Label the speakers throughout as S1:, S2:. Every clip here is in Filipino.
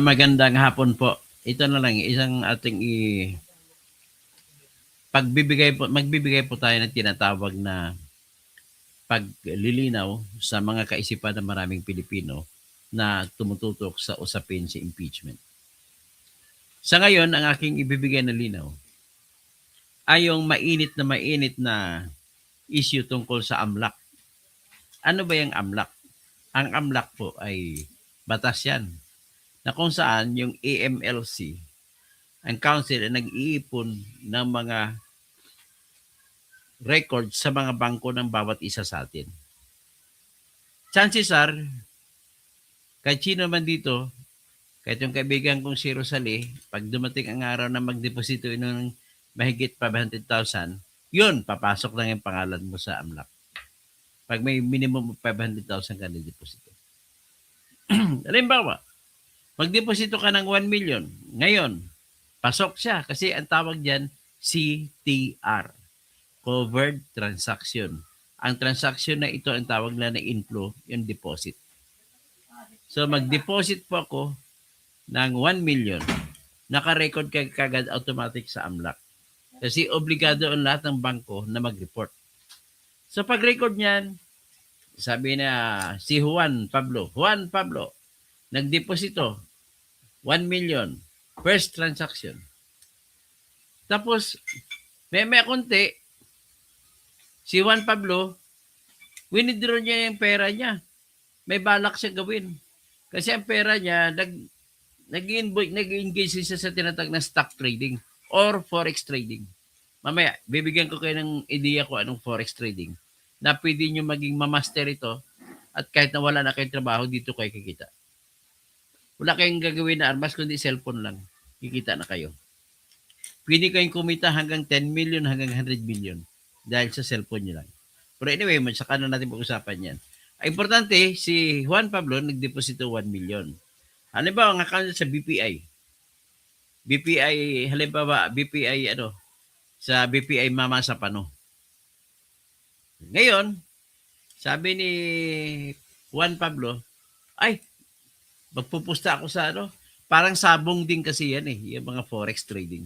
S1: Magandang hapon po. Ito na lang, isang ating magbibigay po tayo ng tinatawag na paglilinaw sa mga kaisipan ng maraming Pilipino na tumututok sa usapin si impeachment. Sa ngayon, ang aking ibibigay na linaw ay yung mainit na issue tungkol sa AMLAC. Ano ba yung AMLAC? Ang AMLAC po ay batas yan na kung saan yung AMLC, ang council ay nag-iipon ng mga record sa mga bangko ng bawat isa sa atin. Chances are, kahit sino man dito, kahit yung kaibigan kong si Rosalie, pag dumating ang araw na magdeposito ng mahigit 500,000, yun, papasok lang yung pangalan mo sa AMLAC. Pag may minimum of 500,000 ka na deposito. Halimbawa, magdeposito ka ng 1 million. Ngayon, pasok siya kasi ang tawag dyan, CTR. Covered transaction. Ang transaction na ito, ang tawag na inflow, yung deposit. So, mag-deposit po ako ng 1 million. Naka-record ka kagad automatic sa AMLAC. Kasi obligado ang lahat ng bangko na mag-report. So, pag-record niyan, sabi na si Juan Pablo, nagdeposito 1 million, first transaction. Tapos, may konti, si Juan Pablo, winidraw niya yung pera niya. May balak siya gawin. Kasi ang pera niya, nag-engage siya sa tinatag na stock trading or forex trading. Mamaya, bibigyan ko kayo ng ideya ko anong forex trading na pwede nyo maging mamaster ito at kahit na wala na kayong trabaho, dito kayo kikita. Wala kayong gagawin na armas kundi cellphone lang. Kikita na kayo. Pwede kayong kumita hanggang 10 million, hanggang 100 million dahil sa cellphone nyo lang. Pero anyway, saka na natin pag-usapan yan. Ang importante, si Juan Pablo nagdeposito 1 million. Halimbawa, ang account sa BPI. Halimbawa, sa BPI Mama Sapano. Ngayon, sabi ni Juan Pablo, ay, magpupusta ako sa parang sabong din kasi yan yung mga forex trading,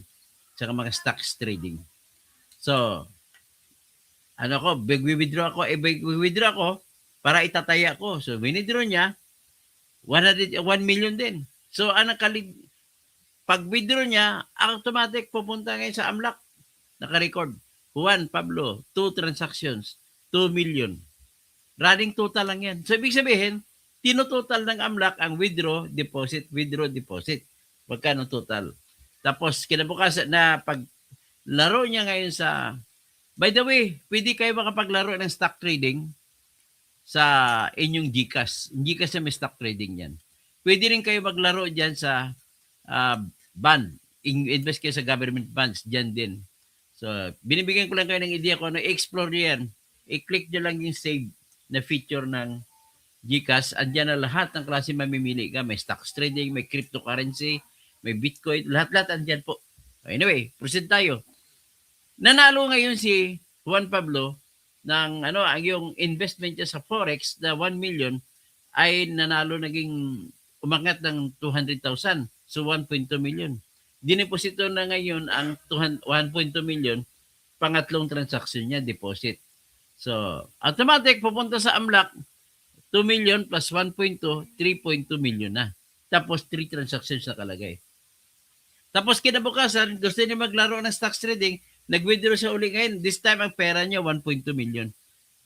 S1: saka mga stocks trading. So, withdraw ako para itataya ko. So, withdraw niya, 1 million din. So, pag-withdraw niya, automatic pupunta ngayon sa AMLAC. Naka-record. Juan Pablo, 2 transactions, 2 million. Running total lang yan. So, ibig sabihin, tinototal ng AMLAC ang withdraw, deposit. Magkano total? Tapos, kinabukasan na pag laro niya ngayon sa... By the way, pwede kayo makapaglaro ng stock trading sa inyong GCash. GCash na may stock trading yan. Pwede rin kayo maglaro dyan sa bond. Invest kayo sa government bonds. Dyan din. So, binibigyan ko lang kayo ng idea kung explore yan. I-click nyo lang yung save na feature ng GCash. Andyan na lahat ng klase mamimili ka. May stocks trading, may cryptocurrency, may Bitcoin. Lahat-lahat andyan po. Anyway, proceed tayo. Nanalo ngayon si Juan Pablo ng yung investment niya sa forex na 1 million ay naging umangat ng 200,000. So 1.2 million. Dineposito na ngayon ang 1.2 million, pangatlong transaction niya, deposit. So, automatic pupunta sa AMLAC, 2 million plus 1.2, 3.2 million na. Tapos 3 transactions nakalagay. Tapos kinabukasan, gusto niya maglaro ng stocks trading, nag-withdraw siya uli ngayon. This time, ang pera niya, 1.2 million.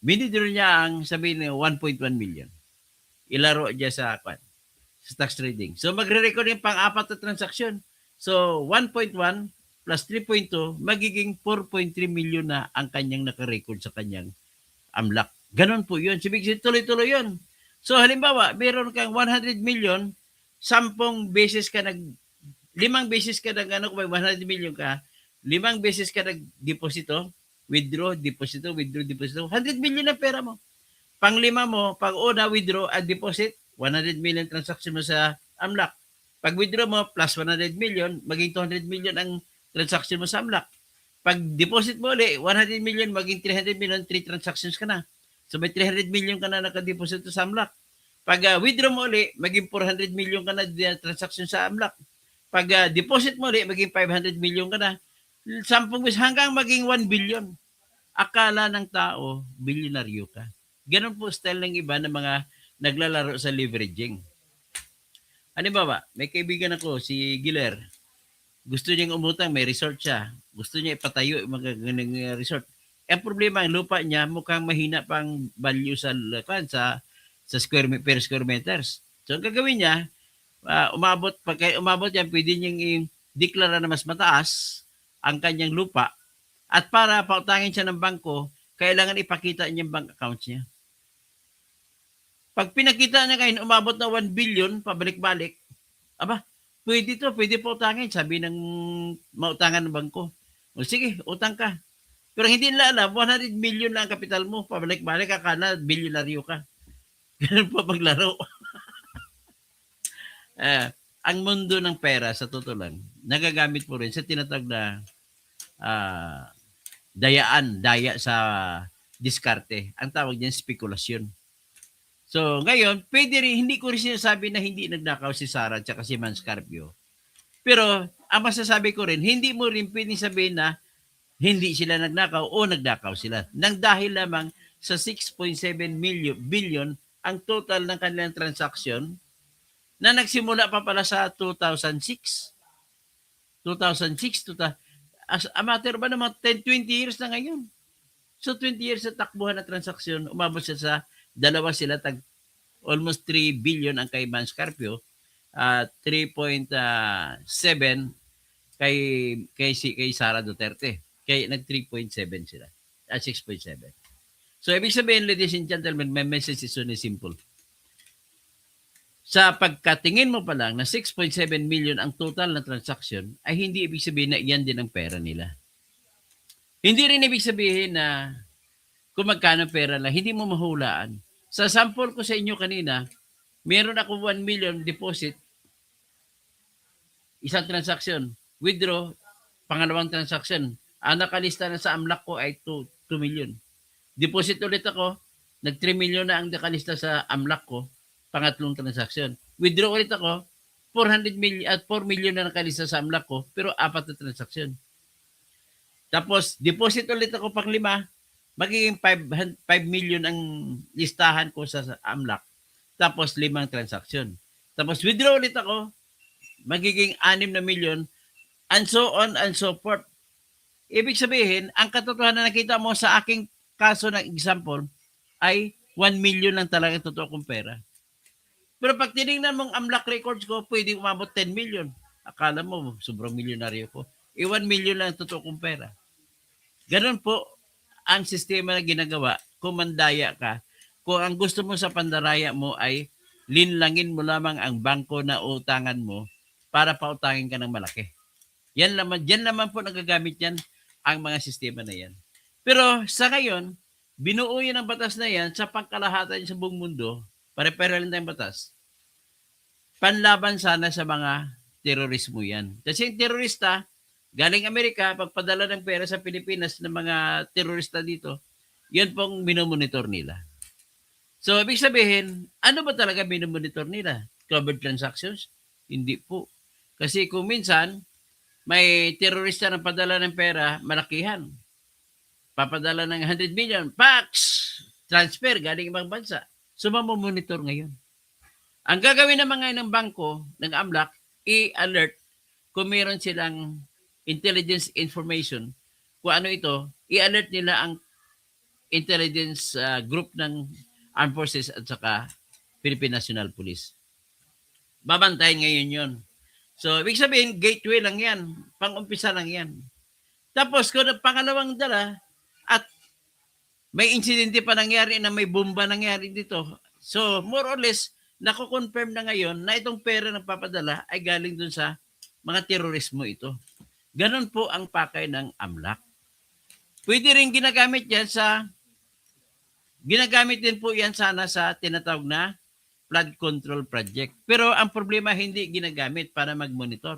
S1: Withdraw niya ang sabihin niya, 1.1 million. Ilaro niya sa stocks trading. So, magre-record yung pang-apat na transaction. So, 1.1 plus 3.2, magiging 4.3 million na ang kanyang nakarecord sa kanyang AMLAC. Ganon po yun. Sibig tuloy-tuloy yun. So, halimbawa, meron kang 100 million, 10 beses ka 5 beses ka kung may 100 million ka, 5 beses ka nag-deposito, withdraw, deposito, 100 million na pera mo. Pang-5 mo, pag-una, withdraw at deposit, 100 million transaction mo sa AMLAC. Pag-withdraw mo, plus 100 million, maging 200 million ang transaction mo sa AMLAC. Pag-deposit mo ulit, 100 million, maging 300 million, 3 transactions ka na. So may 300 million ka na nakadeposito sa AMLAC. Pag withdraw mo uli, maging 400 million ka na transaction sa AMLAC. Pag deposit mo uli, maging 500 million ka na. 10 beses hanggang maging 1 billion. Akala ng tao, bilyonaryo ka. Ganun po style ng iba ng mga naglalaro sa leveraging. Halimbawa, may kaibigan ako, si Giler. Gusto niyang umutang, may resort siya. Gusto niya ipatayo yung mga ganang resort. Ang problema, ang lupa niya mukhang mahina pang value sa per square meters. So, ang gagawin niya, umabot yan, pwede niyang i-deklara na mas mataas ang kanyang lupa at para pautangin siya ng bangko, kailangan ipakita niya yung bank accounts niya. Pag pinakita niya ngayon, umabot na 1 billion, pabalik-balik, aba, pwede pautangin, sabi ng mautangan ng bangko. O sige, utang ka. Pero hindi nila alam, 100 million lang ang kapital mo, pabalik-balik, akala, bilyonaryo ka. Ganun po maglaro. Ang mundo ng pera, sa totoo lang, nagagamit po rin sa tinatawag na daya sa diskarte. Ang tawag niyan, spekulasyon. So, ngayon, pwede rin, hindi ko rin sinasabi na hindi nagnakaw si Sarah at si Man Scarpio. Pero, ang masasabi ko rin, hindi mo rin pwede sabihin na hindi sila nagnakaw o nagnakaw sila. Nang dahil lamang sa 6.7 billion ang total ng kanilang transaction na nagsimula pa pala sa 2006. 2006, a matter ba naman 10-20 years na ngayon. So 20 years sa takbuhan na transaksyon, umabot siya sa dalawa sila, almost 3 billion ang kay Man Scarpio, 3.7 kay Sara Duterte. Kaya nag 3.7 sila, 6.7. So ibig sabihin, ladies and gentlemen, my message is only simple. Sa pagkatingin mo pa lang na 6.7 million ang total na transaction, ay hindi ibig sabihin na iyan din ang pera nila. Hindi rin ibig sabihin na kung magkano pera lang, hindi mo mahulaan. Sa sample ko sa inyo kanina, meron ako 1 million deposit, isang transaction, withdraw, pangalawang transaction. Ang nakalista na sa AMLAC ko ay 2 million. Deposit ulit ako, nag 3 million na ang nakalista sa AMLAC ko, pangatlong transaction. Withdraw ulit ako, 400 million at 4 million na nakalista sa AMLAC ko, pero 4 na transaction. Tapos, deposit ulit ako pang 5, magiging 5 million ang listahan ko sa AMLAC. Tapos, 5 transaction. Tapos, withdraw ulit ako, magiging 6 na million, and so on and so forth. Ibig sabihin, ang katotohanan na nakita mo sa aking kaso ng example ay 1 million lang talaga totoo kong pera. Pero pag tinignan mong AMLAC records ko, pwede umabot 10 million. Akala mo, sobrang milyonaryo ko. 1 million lang totoo kong pera. Ganun po ang sistema na ginagawa kung mandaya ka. Kung ang gusto mo sa pandaraya mo ay linlangin mo lamang ang bangko na utangan mo para pautangin ka ng malaki. Yan naman po nagagamit yan ang mga sistema na yan. Pero sa ngayon, binuo yan ang batas na yan sa pangkalahatan sa buong mundo. Pare-pare rin tayong batas. Panlaban sana sa mga terorismo yan. Kasi yung terorista, galing Amerika, pagpadala ng pera sa Pilipinas ng mga terorista dito, yan pong minomonitor nila. So, ibig sabihin, ano ba talaga minomonitor nila? Covered transactions? Hindi po. Kasi kung minsan, may terorista na padala ng pera, malakihan. Papadala ng 100 million, PAX! Transfer, galing ibang bansa. So, mamomonitor ngayon. Ang gagawin ng mga ng bangko, ng AMLAC, i-alert kung meron silang intelligence information, kung ano ito, i-alert nila ang intelligence group ng Armed Forces at saka Philippine National Police. Babantayan ngayon yon. So, ibig sabihin, gateway lang yan. Pang-umpisa lang yan. Tapos, kung pangalawang dala, at may insidente pa nangyari na may bomba nangyari dito. So, more or less, nako-confirm na ngayon na itong pera ng papadala ay galing dun sa mga terorismo ito. Ganon po ang pakay ng AMLAC. Pwede rin ginagamit din po yan sana sa tinatawag na flood control project. Pero ang problema, hindi ginagamit para mag-monitor.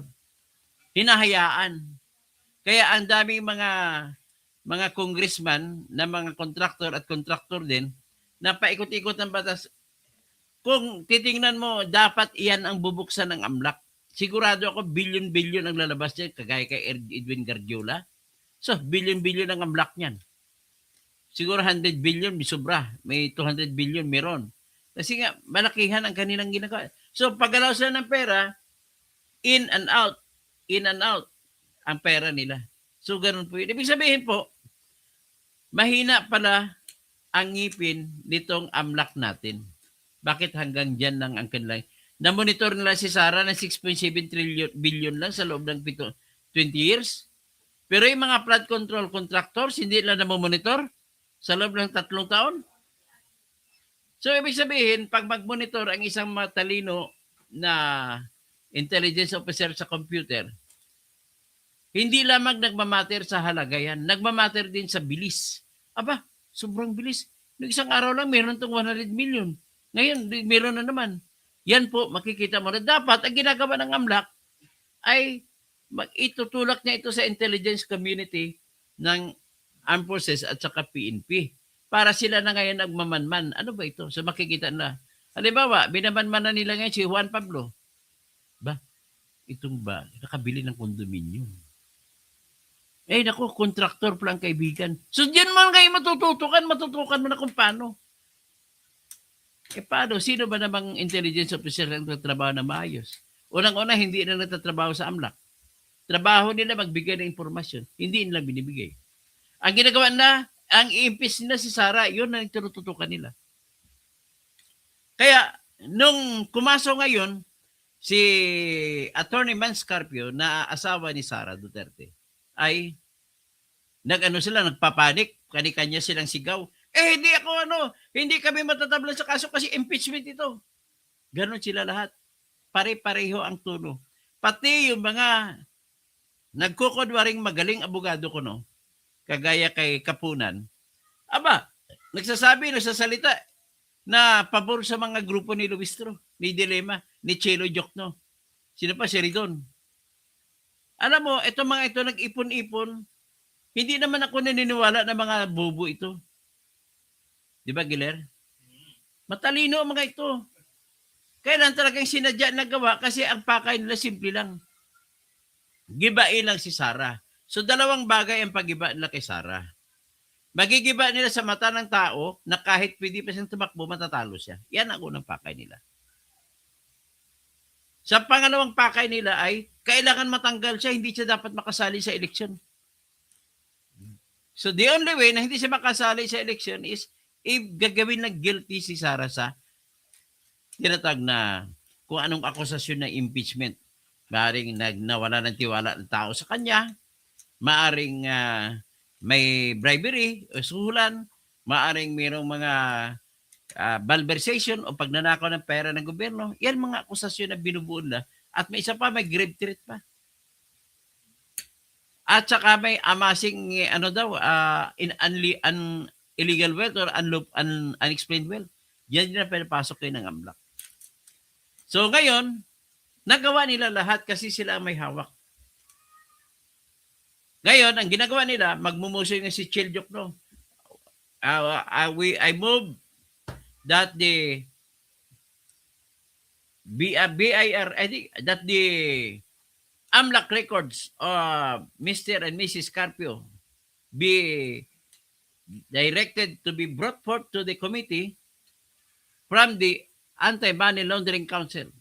S1: Hinahayaan. Kaya ang daming mga congressman na mga contractor at contractor din na paikot-ikot ng batas, kung titingnan mo, dapat iyan ang bubuksan ng AMLAC. Sigurado ako, billion-billion ang lalabas dyan, kagaya kay Edwin Gargiola. So, billion-billion ang AMLAC niyan. Siguro 100 billion, may sobra. May 200 billion, meron. Kasi nga, malakihan ang kanilang ginagawa. So, paggalaw sila ng pera, in and out ang pera nila. So, ganun po yun. Ibig sabihin po, mahina pala ang ngipin nitong AMLAC natin. Bakit hanggang dyan lang ang kanilang... Na-monitor nila si Sara ng 6.7 billion lang sa loob ng 20 years. Pero yung mga flood control contractors, hindi nila na-monitor sa loob ng 3 taon. So, ibig sabihin, pag mag-monitor ang isang matalino na intelligence officer sa computer, hindi lamang nagmamatter sa halaga yan, nagmamatter din sa bilis. Aba, sobrang bilis. Noong isang araw lang, meron itong 100 million. Ngayon, meron na naman. Yan po, makikita mo na dapat ang ginagawa ng AMLAC ay itutulak niya ito sa intelligence community ng Armed Forces at saka PNP. Para sila na ngayon nagmamanman. Ano ba ito? So makikita na. Halimbawa, binamanman na nila ngayon si Juan Pablo. Ba? Itong ba? Nakabili ng kondominium. Eh, naku, kontraktor pa lang kaibigan. So, diyan man kayo matutukan mo na kung paano. Eh, paano? Sino ba namang intelligence officer ang nagtatrabaho na maayos? Unang-una, hindi na nagtatrabaho sa AMLAC. Trabaho nila magbigay ng impormasyon. Hindi nila binibigay. Ang ginagawa na, ang i-impeach nila si Sara, yun ang tinututukan nila. Kaya, nung kumaso ngayon, si Attorney Mans Carpio, na asawa ni Sara Duterte, ay nagpapanik, kani-kanya silang sigaw. Eh, hindi kami matatablan sa kaso kasi impeachment ito. Ganon sila lahat. Pare-pareho ang tono. Pati yung mga nagkukunwaring magaling abogado ko, no, kagaya kay Kapunan, nagsasalita na pabor sa mga grupo ni Luistro, ni Dilema, ni Chelo Jokno. Sino pa? Si Ridon. Alam mo, mga ito nag-ipon-ipon. Hindi naman ako naniniwala na mga bobo ito. Di ba, Giler? Matalino ang mga ito. Kailan talagang sinadya na gawa kasi ang pakay nila simple lang. Gibain lang si Sara. So, 2 bagay ang pag-iba nila kay Sara. Magigiba nila sa mata ng tao na kahit pwede pa siyang tumakbo, matatalo siya. Yan ang unang pakay nila. Sa pangalawang pakay nila ay kailangan matanggal siya, hindi siya dapat makasali sa eleksyon. So, the only way na hindi siya makasali sa eleksyon is gagawin na guilty si Sara sa tinatag na kung anong akusasyon ng impeachment. Maaring nawala ng tiwala ng tao sa kanya, maaring may bribery o suhulan, maaring mayroong mga malversation o pagnanakaw ng pera ng gobyerno. Yan mga akusasyon na binubuo na. At may isa pa, may grave threat pa. At saka may amassing illegal wealth or unexplained wealth. Yan na pinapasok kayo ng AMLAC. So ngayon, nagawa nila lahat kasi sila ang may hawak. Ngayon, ang ginagawa nila, magmumuso yung si Chel Jokno. I move that the that the AMLAC records of Mr. and Mrs. Carpio be directed to be brought forth to the committee from the Anti-Money Laundering Council.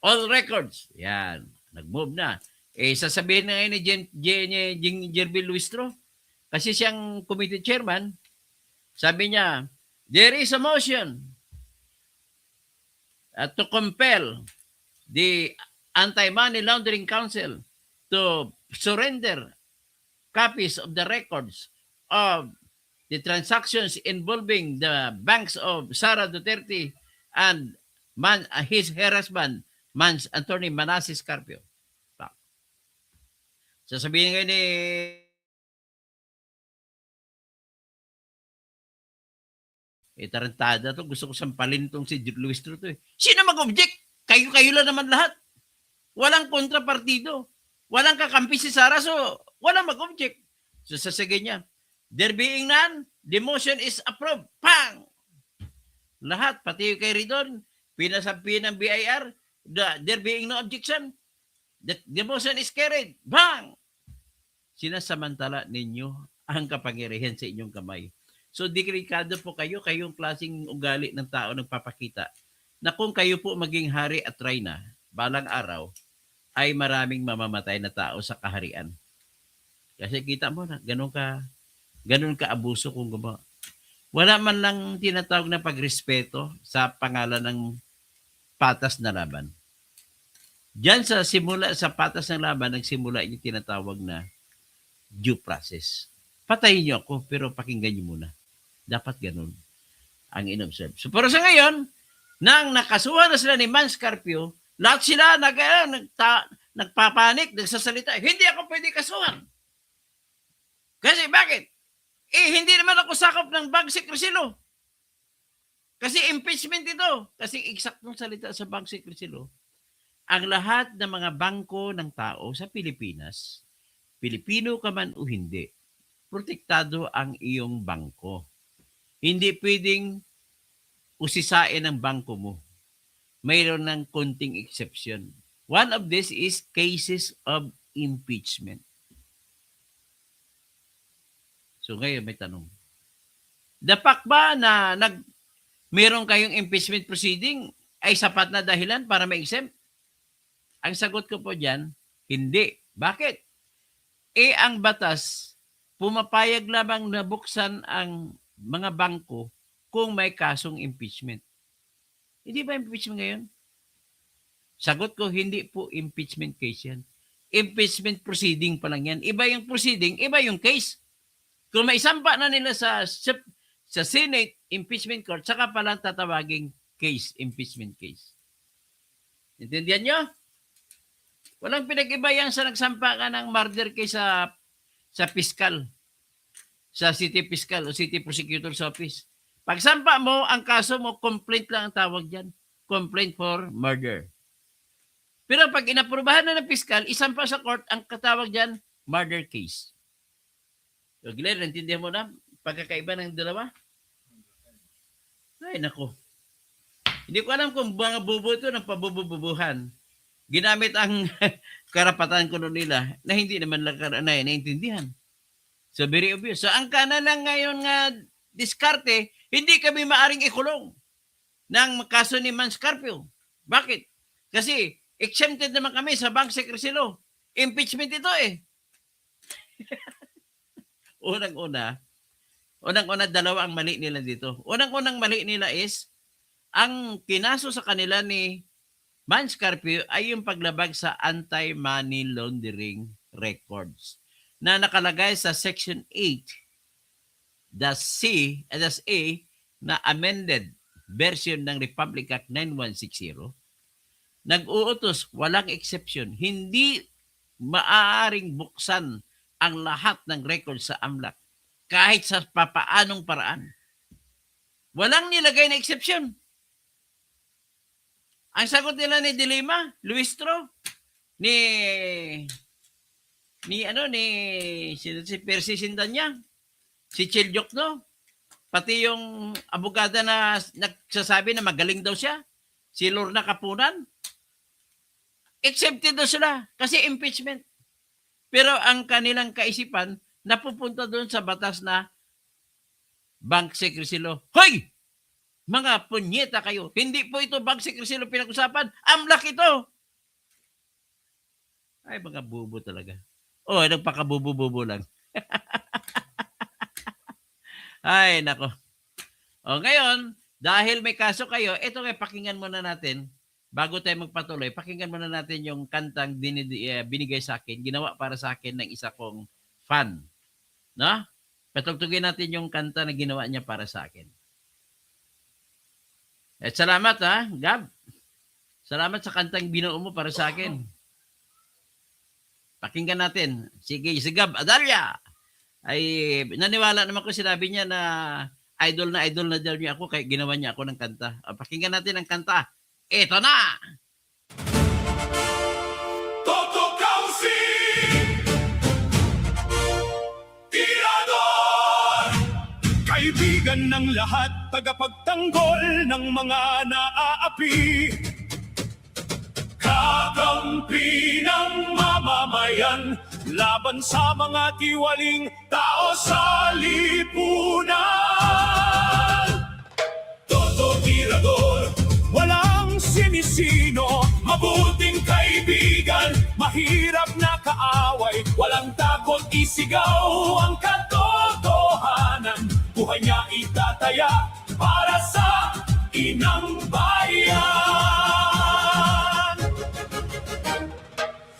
S1: All records. Yan. Nag-move na. Sasabihin na ngayon ni Jervil Luistro, kasi siyang committee chairman, sabi niya, there is a motion to compel the Anti-Money Laundering Council to surrender copies of the records of the transactions involving the banks of Sara Duterte and her husband, Attorney Manasseh Carpio. Sasabihin ngayon tarantada to. Gusto ko sampalin tong si Luistro to. Sino mag-object? Kayo lang naman lahat. Walang kontrapartido. Walang kakampi si Sara, so walang mag-object. So sasabihin niya, there being none, the motion is approved. Pang! Lahat, pati kay Ridon, pinasabi ng BIR, there being no objection, the motion is carried. Bang! Sinasamantala ninyo ang kapangyarihan sa inyong kamay. So, delikado po kayo, kayong klaseng ugali ng tao nagpapakita na kung kayo po maging hari at reyna, balang araw, ay maraming mamamatay na tao sa kaharian. Kasi kita mo na, ganun ka abuso kung gumawa. Wala man lang tinatawag na pagrespeto sa pangalan ng patas na laban. Diyan sa patas ng laban, nagsimula yung tinatawag na due process. Patayin niyo ako, pero pakinggan niyo muna. Dapat ganun ang inobserve. So, pero sa ngayon, nang nakasuhan na sila ni Mans Carpio, lahat sila nagpapanik, nagsasalita, hindi ako pwede kasuhan. Kasi bakit? Hindi naman ako sakop ng Bagsik Resilo. Kasi impeachment ito. Kasi eksaktong salita sa Bagsik Resilo, ang lahat ng mga bangko ng tao sa Pilipinas, Pilipino ka man o hindi, protektado ang iyong bangko. Hindi pwedeng usisain ang bangko mo. Mayroon ng konting exception. One of this is cases of impeachment. So ngayon may tanong. Dapat ba na meron kayong impeachment proceeding ay sapat na dahilan para ma-exempt? Ang sagot ko po dyan, hindi. Bakit? Ang batas, pumapayag lamang na buksan ang mga bangko kung may kasong impeachment. Hindi ba impeachment ngayon? Sagot ko, hindi po impeachment case yan. Impeachment proceeding pa lang yan. Iba yung proceeding, iba yung case. Kung may sampa na nila sa Senate impeachment court, saka palang tatawaging case, impeachment case. Intindihan nyo? Walang pinag-iba yan sa nagsampa ka ng murder case sa piskal, sa city fiscal o city prosecutor's office. Pag sampa mo, ang kaso mo, complaint lang ang tawag dyan. Complaint for murder. Pero pag inaprubahan na ng piskal, isampa sa court, ang katawag dyan, murder case. So, Glenn, naintindihan mo na pagkakaiba ng dalawa? Ay, nako. Hindi ko alam kung mga bubo ito ng pabububuhan. Ginamit ang karapatan ko nila na hindi naman lang naintindihan. So, very obvious. So, ang kanan lang ngayon nga diskarte, hindi kami maaring ikulong ng kaso ni Mans Carpio. Bakit? Kasi exempted naman kami sa Bagsik Resilo. Impeachment ito eh. Unang-una, dalawa ang mali nila dito. Unang-unang mali nila is, ang kinaso sa kanila ni Mans Carpio ay yung paglabag sa anti-money laundering records na nakalagay sa Section 8, das A, na amended version ng Republic Act 9160, nag-uutos, walang exception, hindi maaaring buksan ang lahat ng records sa AMLAC kahit sa papaanong paraan. Walang nilagay na exception. Ang sagot nila ni Dilima, Luistro, si Percy Sindanya, si Chilyok, no? Pati yung abogada na nagsasabi na magaling daw siya, si Lorna Kapunan, accepted daw sila kasi impeachment. Pero ang kanilang kaisipan, napupunta doon sa batas na Bagsik Resilo. Hoy! Mga punyeta kayo. Hindi po ito Bagsik Resilo pinag-usapan. AMLAC ito. Ay, mga bubo talaga. Nagpakabubo-bubo lang. Ay, nako. Ngayon, dahil may kaso kayo, ito pakinggan muna natin. Bago tayo magpatuloy, pakinggan muna natin yung kantang binigay sa akin, ginawa para sa akin ng isa kong fan. No? Patugtugin natin yung kanta na ginawa niya para sa akin. At salamat Gab. Salamat sa kantang binuo mo para sa akin. Pakinggan natin. Sige, si Gab Adalia. Ay, naniwala naman ko, sinabi niya na idol na daw niya ako, kaya ginawa niya ako ng kanta. Pakinggan natin ang kanta. Ito na!
S2: Toto Causi, tirador, kaibigan ng lahat, tagapagtanggol ng mga naaapi. Kakampi ng mamamayan, laban sa mga tiwaling tao sa lipunan. Toto Tirador, walang sinisino, mabuting kaibigan, mahirap na kaaway, walang takot isigaw ang katotohanan. Buhay niya itataya para sa inang bayan.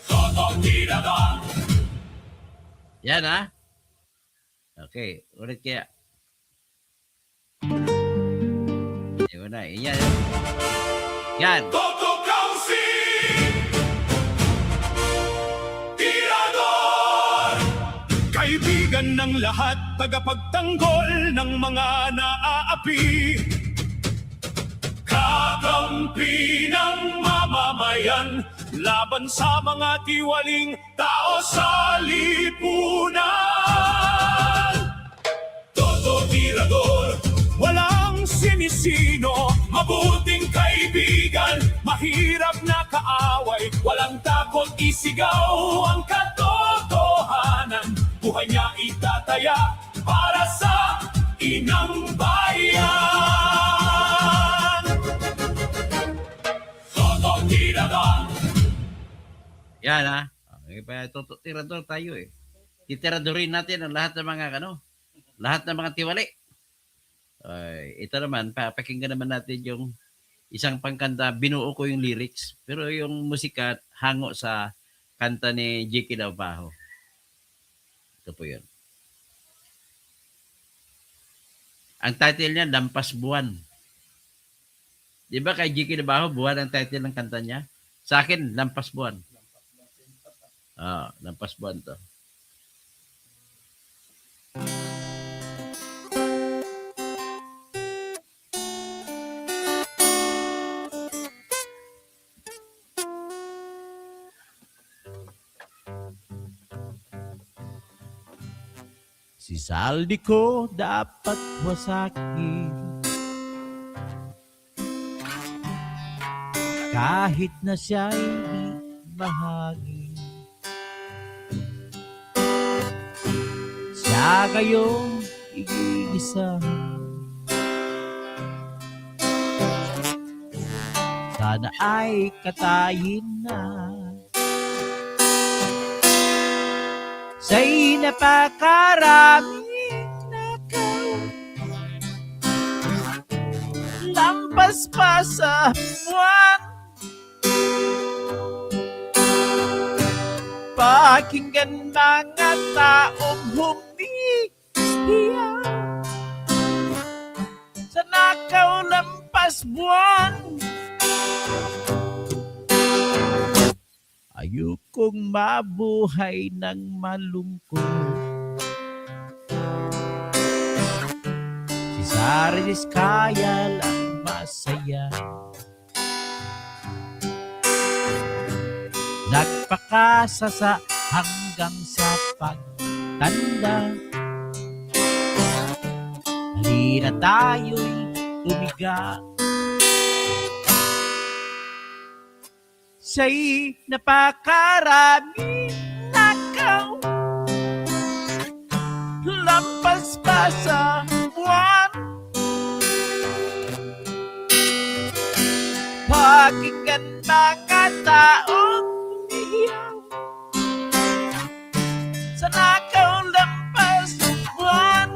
S2: Toto Tirador.
S1: Yan ha. Okay, ulit kaya. Yun na, yan. Yan.
S2: Toto Kausin, Tirador. Kaibigan ng lahat, tagapagtanggol ng mga naaapi. Kakampi ng mamamayan, laban sa mga tiwaling tao sa lipunan. Toto Tirador, walang sinisino, mabuting kaibigan, mahirap na kaaway, walang takot isigaw ang katotohanan. Buhay niya itataya para sa inang bayan. Toto Tirador.
S1: Yan ha. Okay, pa tirador tayo eh. Titiradorin natin ang lahat ng mga lahat ng mga tiwali. Ito naman, papakinggan naman natin yung isang pangkanta, binuo ko yung lyrics, pero yung musika hango sa kanta ni Jiki Dabajo. Ito po yun. Ang title niya, Lampas Buwan. Di ba kay Jiki Dabajo, buwan ang title ng kanta niya? Sa akin, Lampas Buwan. Lampas Buwan to. Si saldi ko dapat wasakin, kahit na siya'y bahagi. Siya kayong igigisa, sana ay katayin na. Sa'y napakaraming nakaw, lampas pa sa buwan. Pakinggan mga taong humihiya sa nakaw lampas buwan. Ayokong mabuhay ng malungkot. Si Saris kaya lang masaya. Nagpakasa sa hanggang sa pagtanda. Halina tayo'y tumiga. Siya'y napakaraming nakaw, lampas pa sa buwan. Pakinggan mga taong umiiyak sa nakaw lampas buwan.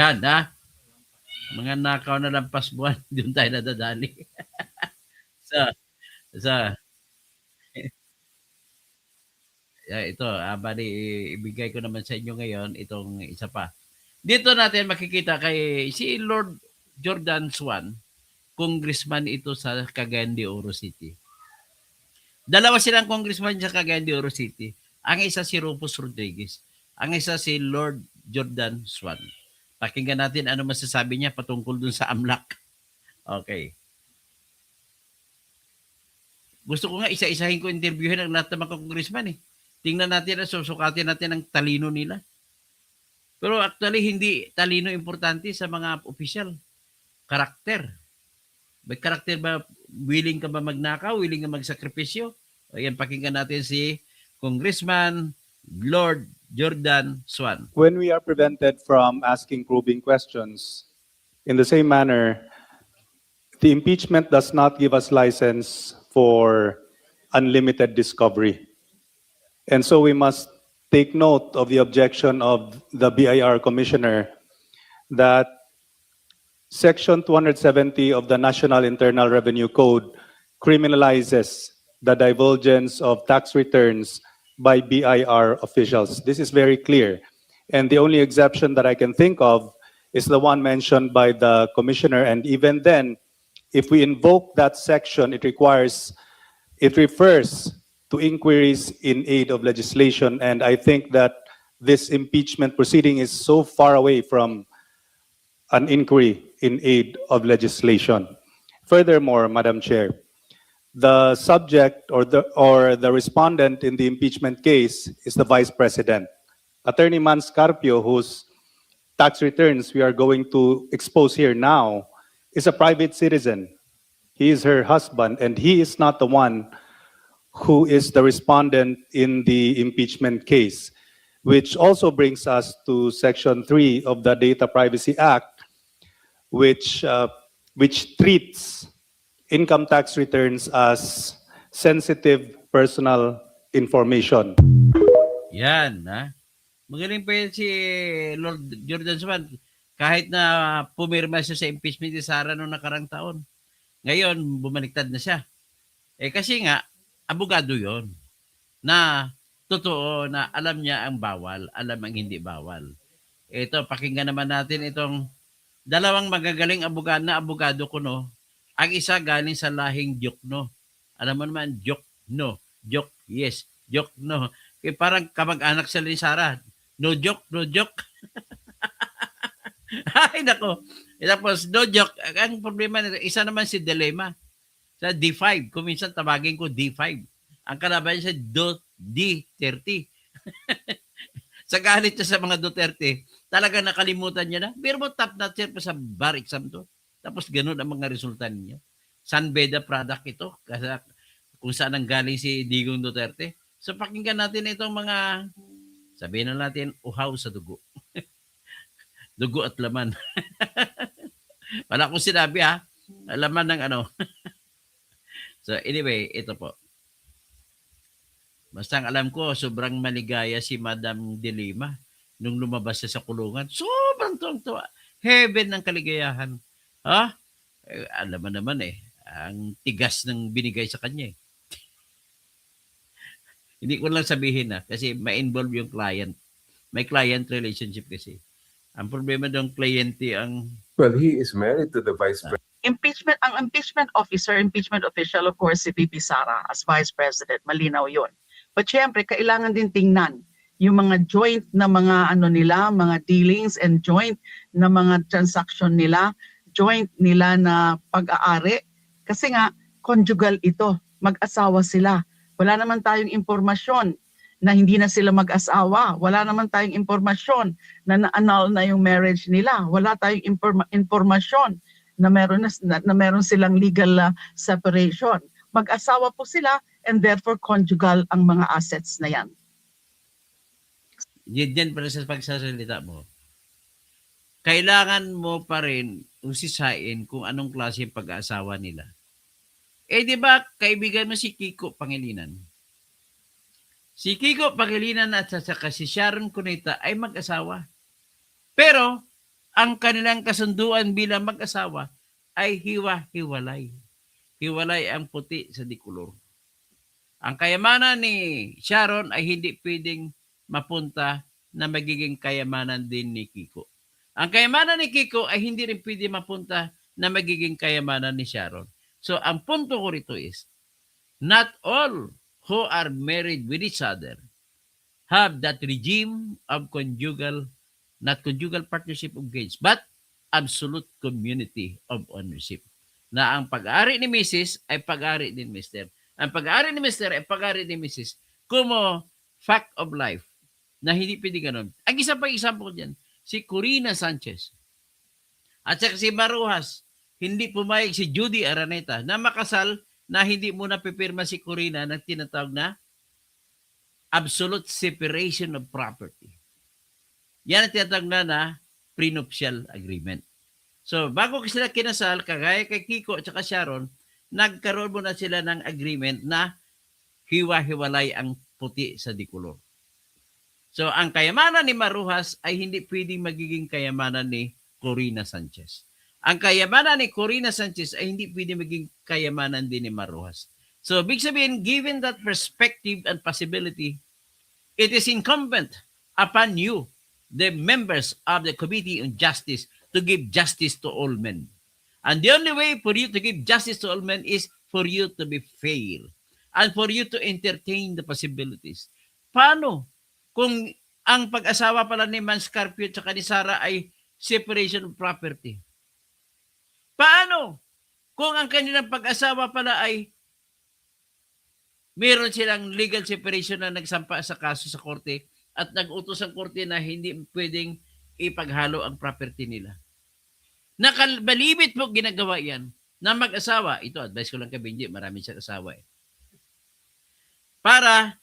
S1: Yan, ha? Mga nakaw na lampas buwan, doon tayo nadadali. sa, sa, ito, bali, ibigay ko naman sa inyo ngayon itong isa pa. Dito natin makikita kay si Lord Jordan Swan, congressman ito sa Cagayan de Oro City. Dalawa silang congressman sa Cagayan de Oro City. Ang isa si Rufus Rodriguez. Ang isa si Lord Jordan Swan. Pakinggan natin ano masasabi niya patungkol dun sa AMLAC. Okay. Gusto ko nga isa-isahin ko interviewin ang lahat ng mga congressman eh. Tingnan natin at susukatin natin ang talino nila. Pero actually, hindi talino importante sa mga opisyal. Karakter. May karakter ba? Willing ka ba magnakaw? Willing ka magsakripisyo? Ayan, pakinggan natin si Congressman Lord Jordan Swan.
S3: When we are prevented from asking probing questions, in the same manner, the impeachment does not give us license for unlimited discovery. And so we must take note of the objection of the BIR Commissioner that Section 270 of the National Internal Revenue Code criminalizes the divulgence of tax returns by BIR officials. This is very clear. And the only exception that I can think of is the one mentioned by the Commissioner. And even then, if we invoke that section, it refers to inquiries in aid of legislation. And I think that this impeachment proceeding is so far away from an inquiry in aid of legislation. Furthermore, Madam Chair, the subject or the respondent in the impeachment case is the Vice President. Attorney Mans Carpio, whose tax returns we are going to expose here now, is a private citizen. He is her husband, and he is not the one who is the respondent in the impeachment case, which also brings us to Section 3 of the Data Privacy Act, which treats income tax returns as sensitive personal information.
S1: Yan, ha? Magaling pa yan si Lord Jordan Swan. Kahit na pumirma siya sa impeachment ni Sara noong nakarang taon. Ngayon, bumaliktad na siya. Kasi nga, abogado yon na totoo na alam niya ang bawal, alam ang hindi bawal. Ito, pakinggan naman natin itong dalawang magagaling abogado ko, no? Ang isa galing sa lahing Diokno. Alam mo naman, Diokno. Diok, yes. Diokno. Parang kamag-anak sila ni Sara. No joke, no joke. Ay, nako. Tapos, no joke. Ang problema nito, isa naman si Dilema. Sa D5. Kung minsan tabagin ko D5. Ang kalaban niya sa D30. Sa galit niya sa mga Duterte, talaga nakalimutan niya na. Pero mo top notcher pa sa bar exam to. Tapos ganun ang mga resulta niya. San Beda product ito. Kasi kung saan ang galing si Digong Duterte. So pakinggan natin itong mga, sabihin na natin, uhaw sa dugo. Dugo at laman. Wala akong sinabi ha. Laman ng ano. So anyway, ito po. Basta ang alam ko, sobrang maligaya si Madam De Lima nung lumabas siya sa kulungan. Sobrang tuwang-tuwa. Heaven ng kaligayahan. Ha? Alam mo naman ang tigas ng binigay sa kanya Hindi ko lang sabihin kasi ma-involve yung client. May client relationship kasi. Ang problema ng kliyente ang...
S4: Well, he is married to the vice president.
S5: Ang impeachment official, of course, si VP Sara as Vice President, malinaw yun. But syempre, kailangan din tingnan yung mga joint na mga mga dealings and joint na mga transaction nila, joint nila na pag-aari. Kasi nga, conjugal ito, mag-asawa sila. Wala naman tayong impormasyon na hindi na sila mag-asawa. Wala naman tayong impormasyon na na-annul na yung marriage nila. Wala tayong impormasyon na meron silang legal separation. Mag-asawa po sila and therefore conjugal ang mga assets na yan.
S1: Yan para sa pagsasalita mo. Kailangan mo pa rin usisain kung anong klase yung pag-aasawa nila. Di ba, kaibigan mo si Kiko Pangilinan? Si Kiko Pangilinan at saka si Sharon Cuneta ay mag-asawa. Pero, ang kanilang kasunduan bilang mag-asawa ay hiwa-hiwalay. Hiwalay ang puti sa dikulor. Ang kayamanan ni Sharon ay hindi pwedeng mapunta na magiging kayamanan din ni Kiko. Ang kayamanan ni Kiko ay hindi rin pwede mapunta na magiging kayamanan ni Sharon. So, ang punto ko rito is, not all who are married with each other have that regime of not conjugal partnership of gains, but absolute community of ownership. Na ang pag-aari ni Mrs. ay pag-aari din Mr. Ang pag-aari ni Mr. ay pag-aari ni Mrs. Como fact of life na hindi pwede ganun. Ang isa pa example dyan, si Corina Sanchez at saka si Marujas, hindi pumayag si Judy Araneta na makasal na hindi muna pipirma si Corina na tinatawag na absolute separation of property. Yan ang tinatawag na prenuptial agreement. So, bago sila kinasal, kagaya kay Kiko at saka Sharon, nagkaroon muna sila ng agreement na hiwa-hiwalay ang puti sa dikulor. So, ang kayamanan ni Marujas ay hindi pwedeng magiging kayamanan ni Corina Sanchez. Ang kayamanan ni Corina Sanchez ay hindi pwedeng maging kayamanan din ni Marujas. So, big sabihin, given that perspective and possibility, it is incumbent upon you, the members of the Committee on Justice, to give justice to all men. And the only way for you to give justice to all men is for you to be fair and for you to entertain the possibilities. Paano kung ang pag-asawa pala ni Manscarpio at ni Sara ay separation of property? Paano kung ang kanilang pag-asawa pala ay meron silang legal separation na nagsampa sa kaso sa korte at nag-utos ang korte na hindi pwedeng ipaghalo ang property nila? Nakalbalibit mo ginagawa yan na mag-asawa. Ito, advice ko lang kay Benji, marami siyang asawa eh. Para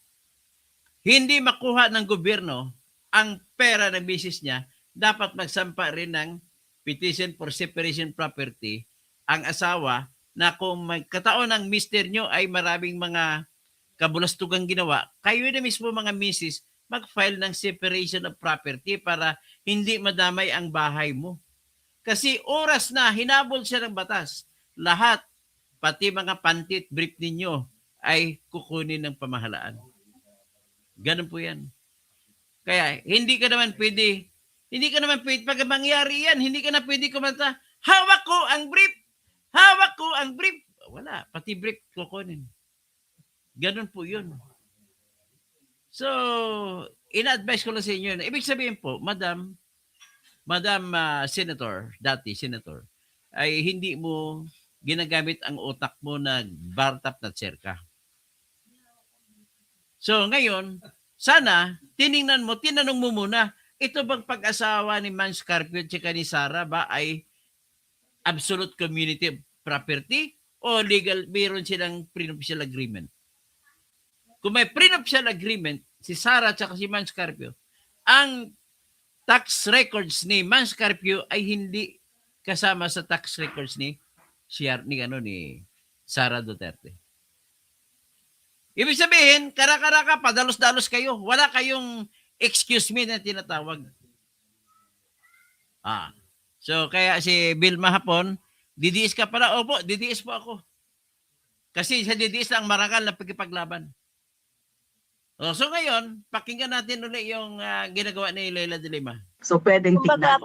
S1: hindi makuha ng gobyerno ang pera ng misis niya, dapat magsampa rin ng petition for separation property ang asawa na kung magkataon ng mister nyo ay maraming mga kabulastugang ginawa, kayo na mismo mga misis mag-file ng separation of property para hindi madamay ang bahay mo. Kasi oras na hinabol siya ng batas, lahat, pati mga pantit brief ninyo ay kukunin ng pamahalaan. Ganun po yan. Kaya hindi ka naman pwede, pag mangyari yan, hindi ka na pwede kumanta, hawak ko ang brief. Wala, pati brief kukunin. Ganun po yun. So, ina-advise ko lang sa inyo. Ibig sabihin po, Madam Senator, dati Senator, ay hindi mo ginagamit ang utak mo na bartap na tserka. So, ngayon, sana, tinanong mo muna, ito bang pag-asawa ni Manscarpio at ni Sara ba ay absolute community property o legal, mayroon silang prenuptial agreement? Kung may prenuptial agreement, si Sara at si Manscarpio, ang tax records ni Manscarpio ay hindi kasama sa tax records ni Sara Duterte. Ibig sabihin, kara-karaka, padalos-dalos kayo. Wala kayong excuse me na tinatawag. So, kaya si Vilma hapon, didiis ka pala. Opo, didiis po ako. Kasi sa didiis lang marangal na pagkipaglaban. So ngayon, pakinggan natin ulit yung ginagawa ni Leila de Lima.
S5: So pwedeng tignan.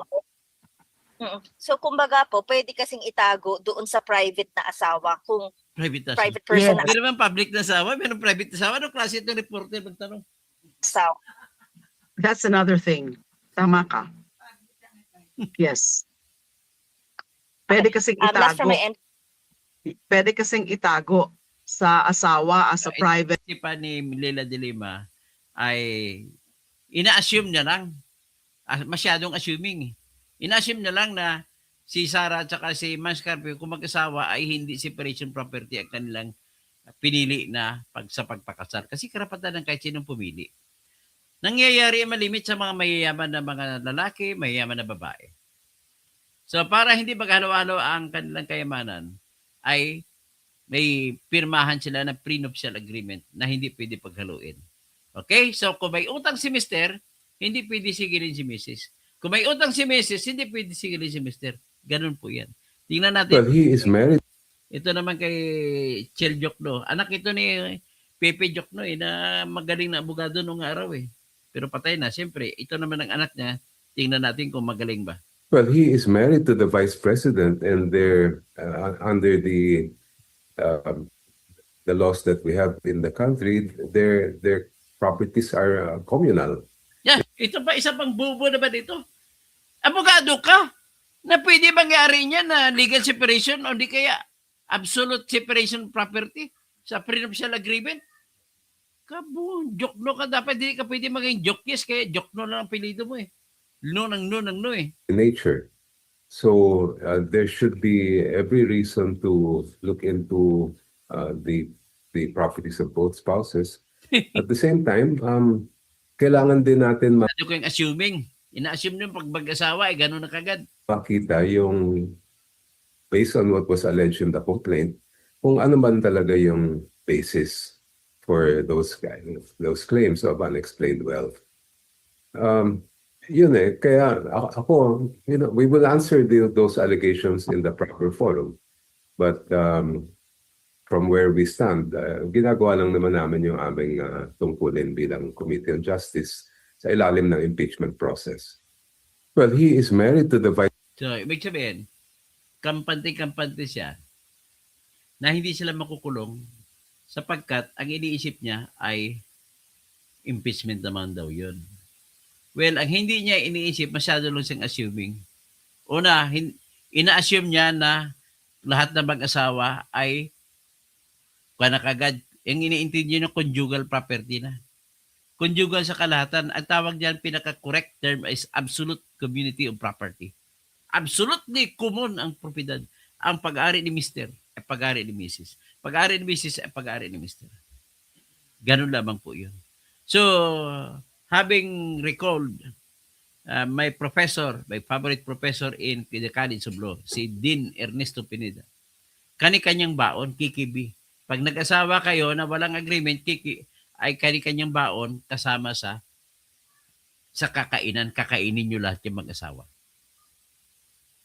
S6: Kumbaga po, pwede kasing itago doon sa private na asawa kung private person na
S1: Hindi naman public na asawa, meron private na asawa. Anong klase itong reporter magtanong?
S6: asawa.
S5: That's another thing. Tama ka. Yes. Pwede kasing
S6: Last
S5: itago.
S6: from my end,
S5: Pwede kasing itago sa asawa as a private.
S1: Isipan ni Leila de Lima ay ina-assume niya lang. Masyadong assuming. Ina-assume niya lang na si Sara at saka si Manscarpio kung mag-asawa ay hindi separation property ang kanilang pinili na sa pagpakasal. Kasi karapatan ng kahit sinong pumili. Nangyayari ang malimit sa mga mayayaman na mga lalaki, mayayaman na babae. So para hindi maghalo-halo ang kanilang kayamanan, ay may pirmahan sila ng prenuptial agreement na hindi pwede paghaluin. Okay? So kung may utang si Mister, hindi pwede sigilin si Mrs. Kung may utang si Mrs., hindi pwede sigilin si Mr. Ganun po yan. Tingnan
S4: Well,
S1: natin.
S4: he is married.
S1: Ito naman kay Chel Jokno. Anak ito ni Pepe Jokno na magaling na abogado nung araw Pero patay na. Siyempre, ito naman ang anak niya. Tingnan natin kung magaling ba.
S4: Well, he is married to the vice president, and they're under the laws that we have in the country. Their properties are communal.
S1: Yeah, ito pa isa pang bubo na ba dito? Abogado ka? Na pwede mangyari niya na legal separation o di kaya absolute separation of property sa prenuptial agreement? Jokno ka. Dapat hindi ka pwede maging jokes kaya Jokno lang ang pilido mo No
S4: In nature. So there should be every reason to look into the properties of both spouses. At the same time, kailangan din natin
S1: Ano ko yung assuming? Ina-assume nyo pag mag-asawa gano'n na kagad.
S4: makita yung based on what was alleged in the complaint, kung ano man talaga yung basis for those claims of unexplained wealth. Yun kaya ako, we will answer those allegations in the proper forum. But from where we stand, ginagawa lang naman namin yung aming tungkulin bilang Committee on Justice sa ilalim ng impeachment process. Well, he is married to the vice.
S1: So, ibig sabihin, kampante-kampante siya na hindi sila makukulong sapagkat ang iniisip niya ay impeachment naman daw yun. Well, ang hindi niya iniisip, masyado lang siyang assuming. Una, ina-assume niya na lahat ng mag-asawa ay kagad. Yung iniintindi niya conjugal property na. Conjugal sa kalahatan, ang tawag diyan pinaka-correct term is absolute community of property. Absolutely common ang propiedad. Ang pag-ari ni Mr. ay pag-ari ni Mrs. Pag-ari ni Mrs. ay pag-ari ni Mr. Ganun lamang po yun. So, having recalled my favorite professor in the College of Law, si Dean Ernesto Pineda, kani-kanyang baon, kikibi. Pag nag-asawa kayo na walang agreement, ay kani-kanyang baon kasama sa kakainan. Kakainin nyo lahat yung mag-asawa.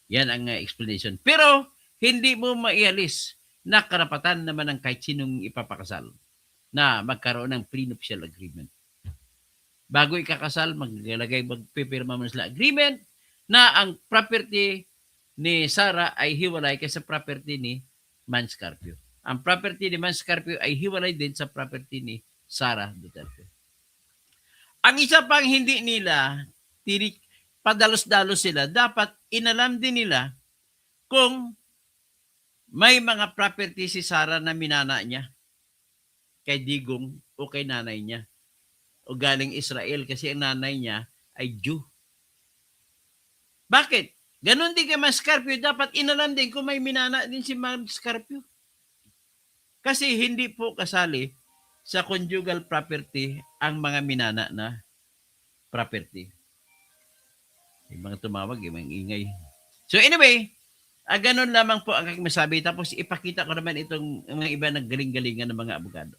S1: Yan ang explanation. Pero, hindi mo maialis na karapatan naman ng kahit sinong ipapakasal na magkaroon ng prenuptial agreement. Bago ikakasal, magpipirma mo sila agreement na ang property ni Sarah ay hiwalay kaysa property ni Mans Carpio. Ang property ni Mans Carpio ay hiwalay din sa property ni Sara Duterte. Ang isa pang hindi nila, padalos-dalos sila, dapat inalam din nila kung may mga property si Sara na minana niya kay Digong o kay nanay niya o galing Israel kasi ang nanay niya ay Jew. Bakit? Ganon din kay Mans Carpio, dapat inalam din kung may minana din si Mans Carpio. Kasi hindi po kasali sa conjugal property ang mga minana na property. Yung mga tumawag, yung mga ingay. So anyway, ganun lamang po ang aking masabi. Tapos ipakita ko naman itong mga iba na galing-galingan ng mga abogado.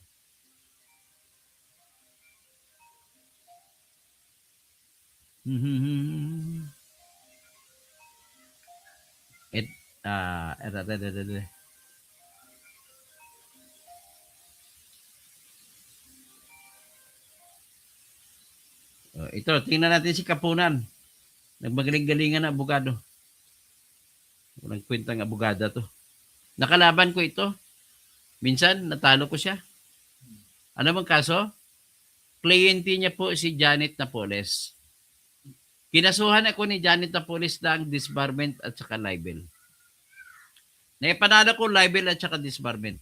S1: Ito, tingnan natin si Kapunan. Nagmagaling-galingan na abogado. Walang kwentang abogada to. Nakalaban ko ito. Minsan, natalo ko siya. Ano bang kaso? Kliyente niya po si Janet Napoles. Kinasuhan ako ni Janet Napoles ng disbarment at saka libel. Naipanalo ko libel at saka disbarment.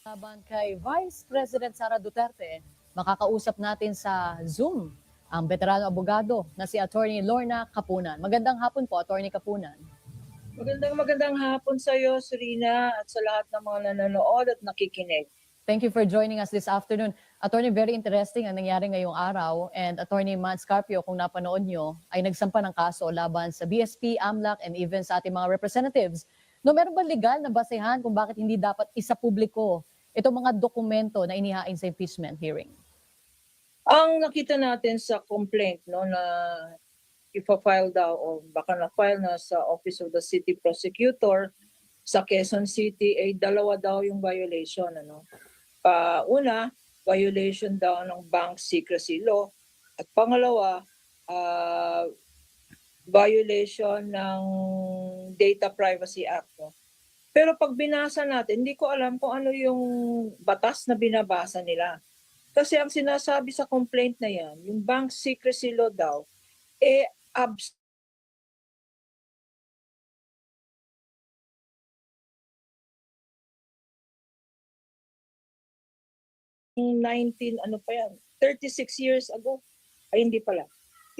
S7: Laban kay Vice President Sara Duterte, makakausap natin sa Zoom ang veterano abogado na si Attorney Lorna Kapunan. Magandang hapon po, Attorney Kapunan.
S8: Magandang hapon sa iyo, Serena, at sa lahat ng mga nanonood at nakikinig.
S7: Thank you for joining us this afternoon. Attorney, very interesting ang nangyari ngayong araw. And Attorney Mans Carpio, kung napanood nyo, ay nagsampa ng kaso laban sa BSP, AMLAC, and even sa ating mga representatives. No, meron ba legal na basehan kung bakit hindi dapat isa publiko itong mga dokumento na inihain sa impeachment hearing?
S8: Ang nakita natin sa complaint no na ipa-file daw o baka na-file na sa Office of the City Prosecutor sa Quezon City ay dalawa daw yung violation ano. Una, violation daw ng Bank Secrecy Law at pangalawa, violation ng Data Privacy Act. No? Pero pag binasa natin, hindi ko alam kung ano yung batas na binabasa nila. Kasi ang sinasabi sa complaint na yan, yung Bank Secrecy Law daw, abs 19, ano pa yan, 36 years ago. Ay, hindi pala.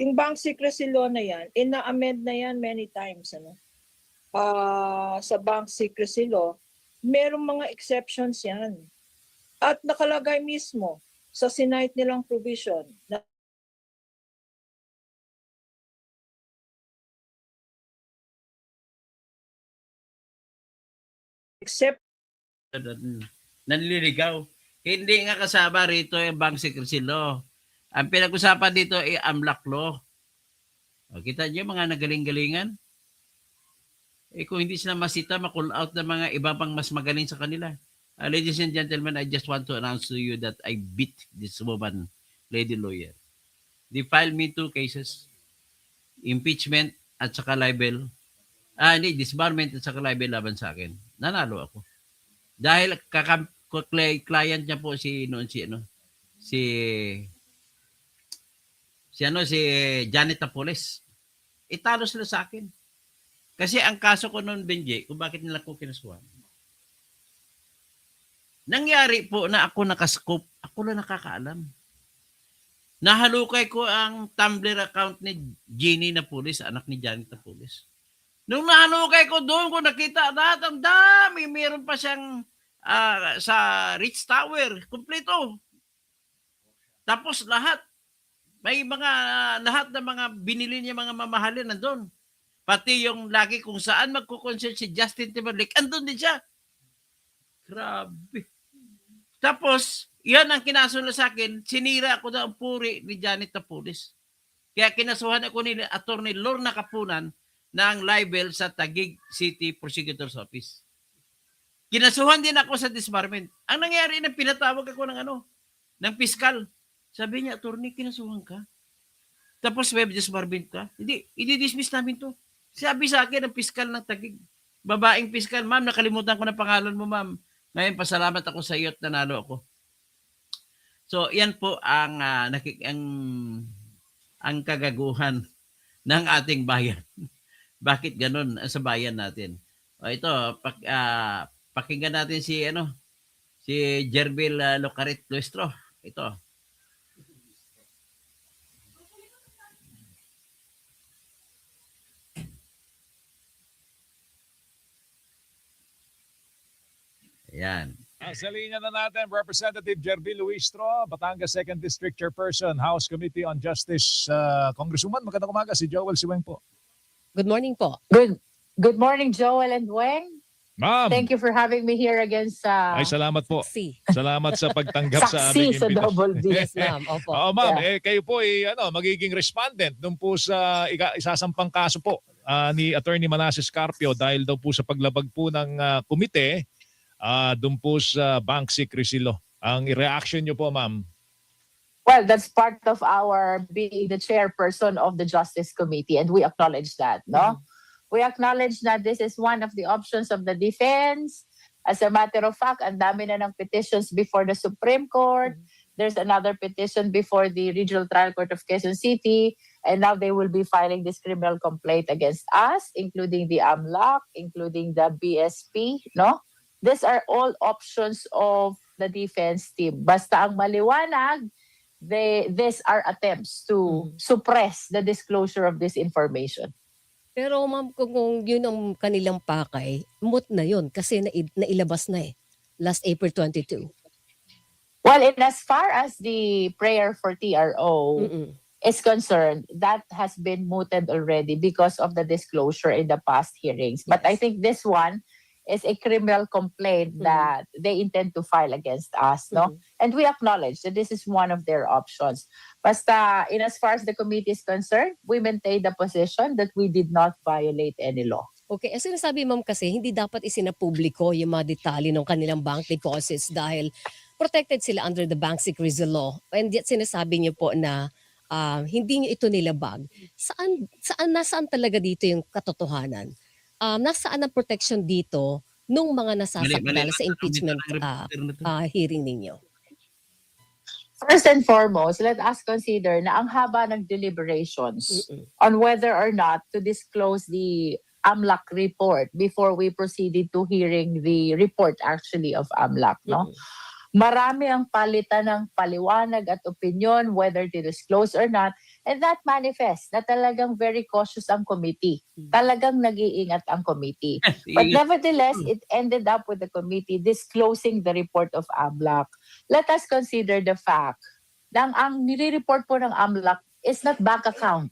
S8: Yung Bank Secrecy Law na yan, ina-amend na yan many times. Ano? Sa Bank Secrecy Law, merong mga exceptions yan. At nakalagay mismo sa sinite nilang provision na except
S1: nanliligaw. Hindi nga kasama rito yung Bank Secrecy Law. Ang pinag-usapan dito ay AMLAC Law. O, kita niyo mga nagaling-galingan? Kung hindi sila masita, ma-call out ng mga iba pang mas magaling sa kanila. Ladies and gentlemen, I just want to announce to you that I beat this woman, lady lawyer. They filed me 2 cases. Impeachment at saka libel. Hindi, disbarment at saka libel laban sa akin. Nanalo ako. Dahil client niya po si Janet Tapoles. Italo sila sa akin. Kasi ang kaso ko noon, Benji, kung bakit nila ko kinasuhan. Nangyari po na ako nakascope, ako lang nakakaalam. Nahalukay ko ang Tumblr account ni Jeannie Napoles, anak ni Janet Napoles. Nung nahalukay ko doon, ko nakita lahat, ang dami. Meron pa siyang sa Ritz Tower, kumpleto. Tapos lahat, may lahat ng mga binili niya mga mamahalin nandun. Pati yung lagi kung saan magkukonsert si Justin Timberlake, andun din siya. Grabe. Tapos, yan ang kinasulo sa akin, sinira ko daw ang puri ni Janet Tapoles. Kaya kinasuhan ako ni Attorney Lorna Kapunan ng libel sa Taguig City Prosecutor's Office. Kinasuhan din ako sa disbarment. Ang nangyari na pinatawag ako ng piskal. Sabi niya, attorney, kinasuhan ka? Tapos web disbarment ka? Hindi, i-dismiss namin to. Sabi sa akin ng piskal ng Taguig. Babaeng piskal, ma'am, nakalimutan ko na pangalan mo, ma'am. Ngayon, pasalamat ako sa iyo at nanalo ako. So, yan po ang kagaguhan ng ating bayan. Bakit ganun sa bayan natin? Ito, pakinggan natin si Jerbil Locarit Luestro. Ito. Ayan.
S9: Sa linya na natin, Representative Jerby Luistro, Batangas 2nd District Chairperson, House Committee on Justice. Congresswoman, magandang umaga. Si Joel Siweng po.
S10: Good morning po.
S11: Good morning, Joel and Weng.
S9: Ma'am.
S11: Thank you for having me here again sa...
S9: Ay, salamat po.
S10: Si.
S9: Salamat sa pagtanggap sa
S11: Saksi
S9: aming
S11: sa
S9: invitation.
S11: Double B.
S10: Yes, ma'am. Opo.
S9: Oo, ma'am.
S11: Yeah.
S9: Kayo po magiging respondent dun po sa isasampang kaso po ni Attorney Manasseh Carpio dahil daw po sa paglabag po ng komite dun po sa Bank Secrecy Law. Ang reaction nyo po, ma'am?
S11: Well, that's part of our being the chairperson of the Justice Committee, and we acknowledge that, no? We acknowledge that this is one of the options of the defense. As a matter of fact, ang dami na ng petitions before the Supreme Court. There's another petition before the Regional Trial Court of Quezon City, and now they will be filing this criminal complaint against us, including the AMLAC, including the BSP, no? These are all options of the defense team. Basta ang maliwanag, these are attempts to suppress the disclosure of this information.
S10: Pero ma'am, kung yun ang kanilang pakay, moot na yun kasi nailabas na last April 22.
S11: Well, in as far as the prayer for TRO is concerned, that has been mooted already because of the disclosure in the past hearings. But I think this one is a criminal complaint that they intend to file against us, no? And we acknowledge that this is one of their options. Basta, in as far as the committee is concerned, we maintain the position that we did not violate any law.
S10: Okay, ang sinasabi ma'am kasi hindi dapat isinapubliko yung mga detalye ng kanilang bank deposits dahil protected sila under the bank secrecy law. And yet sinasabi niyo po na hindi niyo ito nilabag. Nasaan talaga dito yung katotohanan? Nasaan ang protection dito nung mga nasasakdal sa impeachment hearing ninyo?
S11: First and foremost, let us consider na ang haba ng deliberations on whether or not to disclose the AMLAC report before we proceeded to hearing the report actually of AMLAC, no? Marami ang palitan ng paliwanag at opinion whether to disclose or not, and that manifests na talagang very cautious ang committee. Talagang nag-iingat ang committee. But nevertheless, it ended up with the committee disclosing the report of AMLAC. Let us consider the fact na ang nire-report po ng AMLAC is not bank account.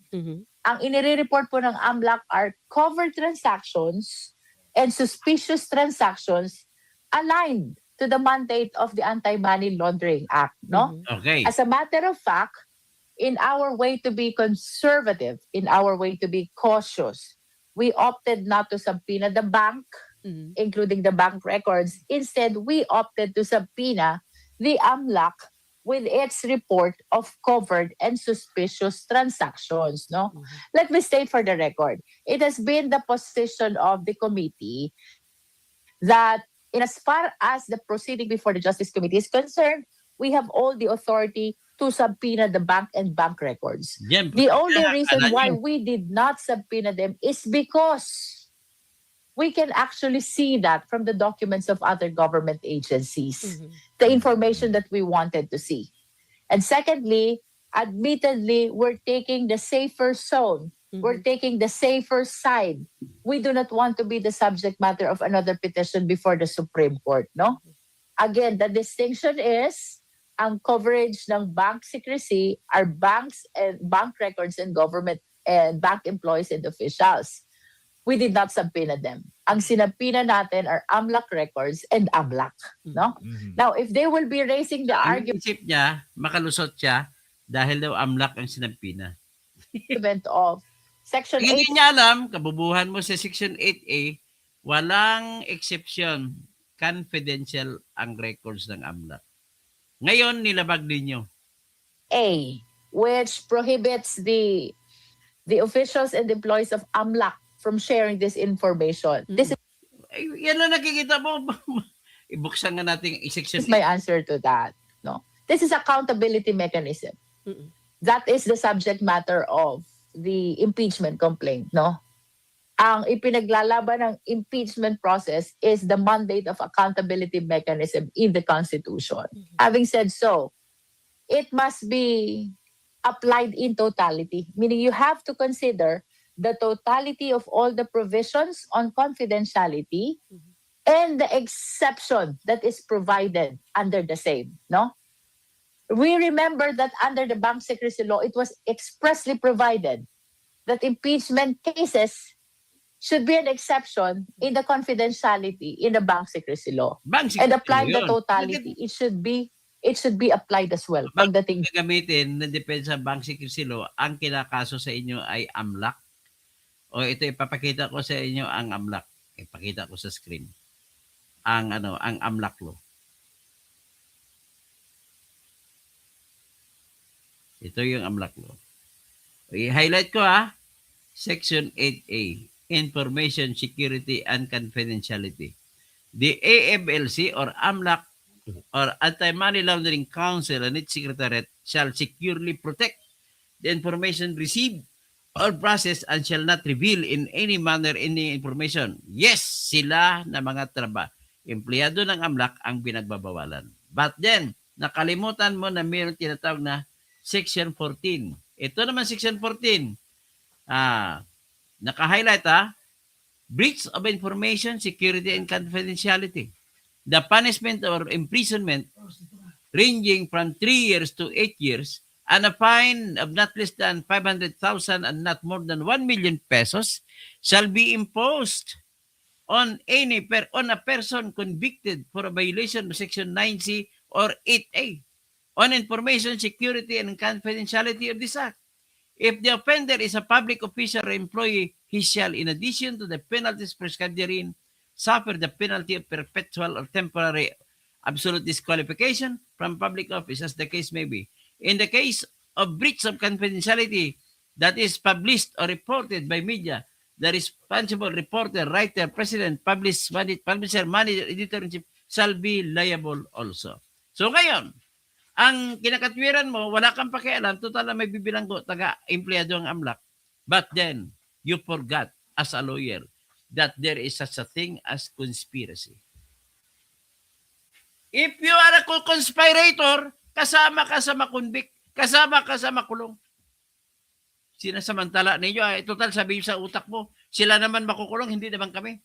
S11: Ang inire-report po ng AMLAC are covered transactions and suspicious transactions aligned to the mandate of the Anti-Money Laundering Act, no?
S1: Okay.
S11: As a matter of fact, in our way to be conservative, in our way to be cautious, we opted not to subpoena the bank, including the bank records. Instead, we opted to subpoena the AMLAC with its report of covered and suspicious transactions, no? Let me state for the record, it has been the position of the committee that in as far as the proceeding before the Justice Committee is concerned, we have all the authority to subpoena the bank and bank records. The only reason why we did not subpoena them is because we can actually see that from the documents of other government agencies, the information that we wanted to see. And secondly, admittedly, we're taking the safer zone. We're taking the safer side. We do not want to be the subject matter of another petition before the Supreme Court, no? Again, the distinction is ang coverage ng bank secrecy are banks and bank records and government and bank employees and officials. We did not subpoena them. Ang sinabina natin are AMLAC records and AMLAC, no? Now, if they will be raising the
S1: Ang isip niya, makalusot siya dahil daw AMLAC ang sinampina.
S11: argument of Section 8,
S1: Hindi niya alam, kabubuhan mo sa Section 8A, walang exception, confidential ang records ng AMLAC. Ngayon, nilabag ninyo.
S11: A, which prohibits the officials and employees of AMLAC from sharing this information. This
S1: Ay, yan lang nakikita mo. Ibuksan nga natin yung Section
S11: is my answer to that. No, this is accountability mechanism. That is the subject matter of the impeachment complaint. No, ang ipinaglalaban ng impeachment process is the mandate of accountability mechanism in the Constitution. Having said so, it must be applied in totality, meaning you have to consider the totality of all the provisions on confidentiality and the exception that is provided under the same, no? We remember that under the bank secrecy law, it was expressly provided that impeachment cases should be an exception in the confidentiality in the bank secrecy law. And applied the totality, it should be applied as well.
S1: Pagdating gagamitin na depende sa bank secrecy law, ang kinakaso sa inyo ay AMLAC. O ito ipapakita ko sa inyo ang AMLAC. Ipakita ko sa screen. Ang AMLAC law. Ito yung AMLAC law. I-highlight ko Section 8A, Information Security and Confidentiality. The AMLC or AMLAC or Anti-Money Laundering Council and its Secretariat shall securely protect the information received or processed and shall not reveal in any manner any information. Yes, sila na mga empleyado ng AMLAC ang pinagbabawalan. But then, nakalimutan mo na mayroon tinatawag na Section 14. Ito naman Section 14. Naka-highlight breach of information, security, and confidentiality. The punishment or imprisonment ranging from 3 years to 8 years and a fine of not less than 500,000 and not more than 1 million pesos shall be imposed on a person convicted for a violation of Section 9C or 8A on information security and confidentiality of this act. If the offender is a public official or employee, he shall, in addition to the penalties prescribed therein, suffer the penalty of perpetual or temporary absolute disqualification from public office, as the case may be. In the case of breach of confidentiality that is published or reported by media, the responsible reporter, writer, president, publisher, manager, editor-in-chief shall be liable also. So ngayon, ang kinakatwiran mo, wala kang pakialam, total na may bibilanggo, taga-empleyado ang AMLAC. But then, you forgot as a lawyer that there is such a thing as conspiracy. If you are a conspirator, kasama ka sa makonvict, kasama ka sa makulong. Sinasamantala ninyo, total sabi sa utak mo, sila naman makukulong, hindi naman kami.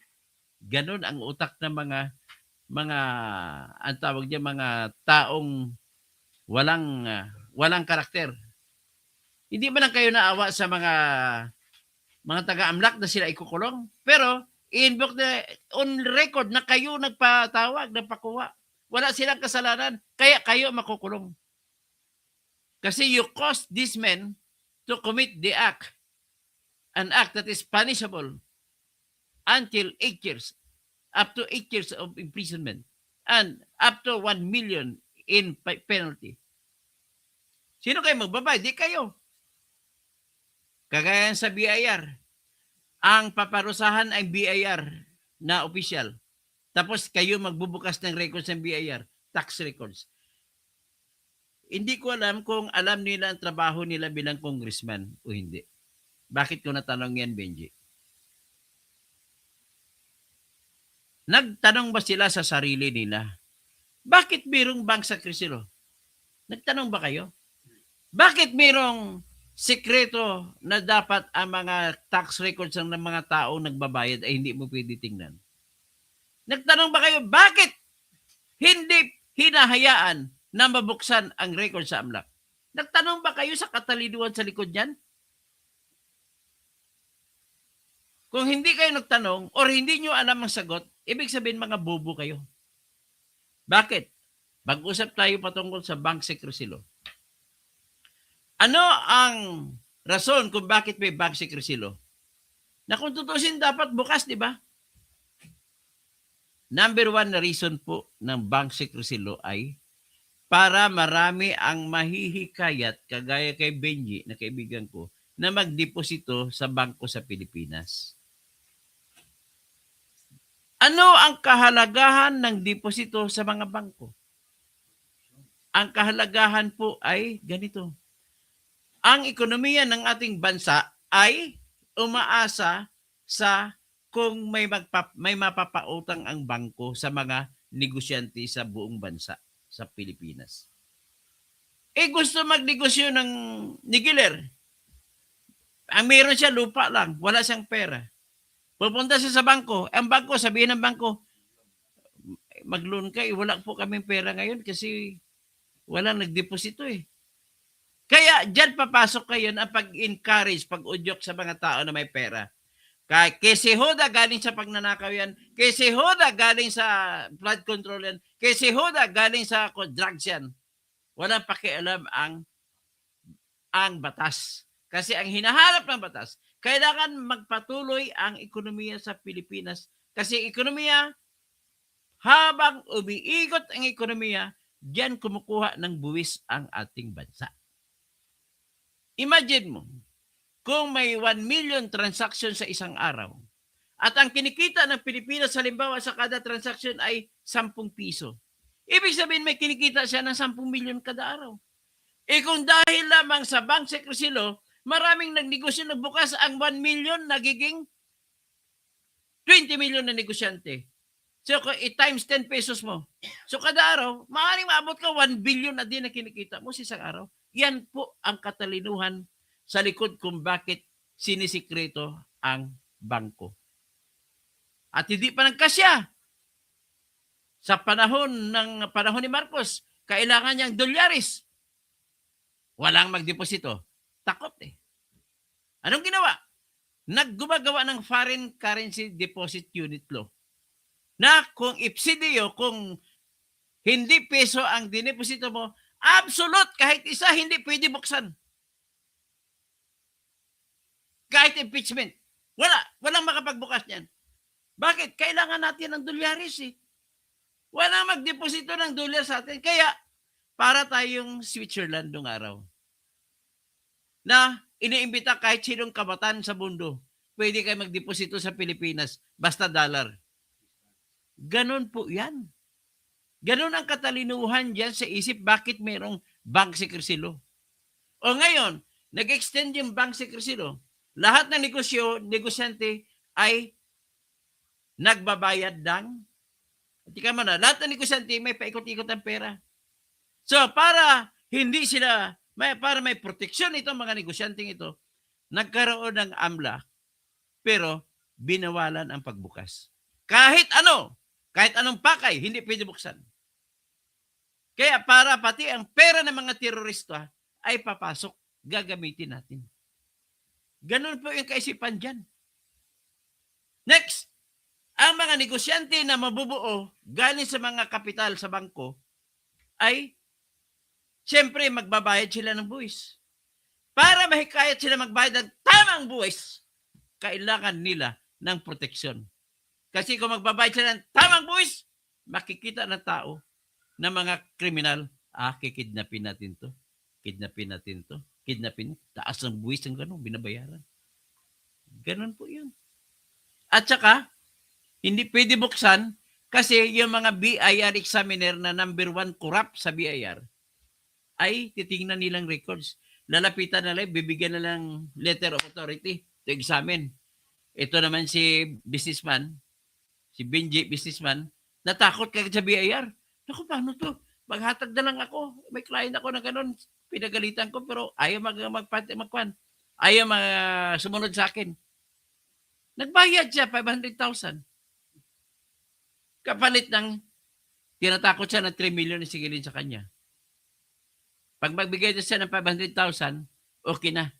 S1: Ganon ang utak ng mga ang tawag niya, mga taong walang karakter. Hindi man lang kayo naawa sa mga taga-AMLAC na sila ikukulong, pero in-book na on record na kayo nagpatawag, nagpakuha. Wala silang kasalanan, kaya kayo makukulong. Kasi you caused these men to commit the act, an act that is punishable until 8 years, up to 8 years of imprisonment, and up to 1 million in penalty. Sino kayo magbabayad? Di kayo. Kagaya sa BIR, ang paparusahan ay BIR na official. Tapos kayo magbubukas ng records ng BIR, tax records. Hindi ko alam kung alam nila ang trabaho nila bilang congressman o hindi. Bakit ko natanong yan, Benji? Nagtanong ba sila sa sarili nila? Bakit mayroong bank sa Crisilo? Nagtanong ba kayo? Bakit mayroong sekreto na dapat ang mga tax records ng mga tao nagbabayad ay hindi mo pwede tingnan? Nagtanong ba kayo, bakit hindi hinahayaan na mabuksan ang record sa AMLAC? Nagtanong ba kayo sa katalinuhan sa likod niyan? Kung hindi kayo nagtanong or hindi nyo alam ang sagot, ibig sabihin mga bobo kayo. Bakit? Mag-usap tayo patungkol sa Bank Secrecy Law. Ano ang rason kung bakit may Bank Secrecy Law? Na kung tutusin dapat bukas, di ba? Number one na reason po ng Bank Secrecy Law ay para marami ang mahihikayat, kagaya kay Benji, na kaibigan ko, na magdeposito sa bangko sa Pilipinas. Ano ang kahalagahan ng deposito sa mga bangko? Ang kahalagahan po ay ganito. Ang ekonomiya ng ating bansa ay umaasa sa kung may mapapautang ang bangko sa mga negosyante sa buong bansa sa Pilipinas. Gusto magnegosyo ng nigiler. Ang meron siya lupa lang, wala siyang pera. Pupunta siya sa bangko. Ang bangko, sabihin ng bangko, mag-loan ka, wala po kaming pera ngayon kasi walang nagdeposito eh. Kaya dyan papasok kayo ang pag-encourage, pag-udyok sa mga tao na may pera. Kay si Hoda galing sa pagnanakaw yan, kay si Hoda galing sa flood control yan, kay si Hoda galing sa drugs yan. Walang pakialam ang batas. Kasi ang hinahanap ng batas, kailangan magpatuloy ang ekonomiya sa Pilipinas. Kasi ekonomiya, habang umiikot ang ekonomiya, diyan kumukuha ng buwis ang ating bansa. Imagine mo, kung may 1 million transaction sa isang araw, at ang kinikita ng Pilipinas halimbawa sa kada transaction ay 10 piso. Ibig sabihin may kinikita siya ng 10 million kada araw. Kung dahil lamang sa Bank Secrecy Law, maraming nagnegosyo, nagbukas ang 1 million, nagiging 20 million na negosyante. So, i-times 10 pesos mo. So, kada araw, maaaring maabot ka 1 billion na din na kinikita mo sa isang araw. Yan po ang katalinuhan sa likod kung bakit sinisikreto ang bangko. At hindi pa nagkasya. Sa panahon ni Marcos, kailangan niyang dolyaris. Walang magdeposito. Takot eh. Anong ginawa? Naggumagawa ng Foreign Currency Deposit Unit Law. na kung ipsidiyo, kung hindi peso ang dineposito mo, absolute, kahit isa, hindi pwede buksan. Kahit impeachment. Walang makapagbukas niyan. Bakit? Kailangan natin ng dolyaris eh. Wala magdeposito ng dolyar sa atin. Kaya, para tayong Switzerland nung araw. Na iniimbita kahit sinong kabataan sa mundo, pwede kayo magdeposito sa Pilipinas, basta dollar. Ganon po yan. Ganon ang katalinuhan dyan sa isip bakit mayroong bank secrecy law. O ngayon, nag-extend yung bank secrecy law. Lahat ng negosyante ay nagbabayad ng, tika mo na, lahat ng negosyante may paikot-ikot ang pera. So, para hindi sila, para may proteksyon itong mga negosyanteng ito, nagkaroon ng AMLA, pero binawalan ang pagbukas. Kahit anong pakay, hindi pwede buksan. Kaya para pati ang pera ng mga terorista ay papasok, gagamitin natin. Ganun po yung kaisipan dyan. Next, ang mga negosyante na mabubuo galing sa mga kapital sa bangko ay siyempre magbabayad sila ng buwis. Para mahikayat sila magbayad ng tamang buwis, kailangan nila ng proteksyon. Kasi kung magbabayad sila ng tamang buwis, makikita ng tao na mga kriminal, kikidnapin natin to. Kidnapin natin to. Kidnapin. Taas ng buwis ng gano'n, binabayaran. Ganon po yun. At saka, hindi pwede buksan kasi yung mga BIR examiner na number 1 corrupt sa BIR ay titingnan nilang records. Lalapitan na lang, bibigyan na lang letter of authority to examine. Ito naman si businessman, si Benji businessman, natakot kagad sa BIR. Naku, paano to? Maghatag na lang ako. May client ako na gano'n. Pinagalitan ko pero ayaw magkwan. Ayaw sumunod sa akin. Nagbayad siya 500,000. Kapalit ng tinatakot siya ng 3 million na sigilin sa kanya. Pag magbigay siya ng 500,000, okay na.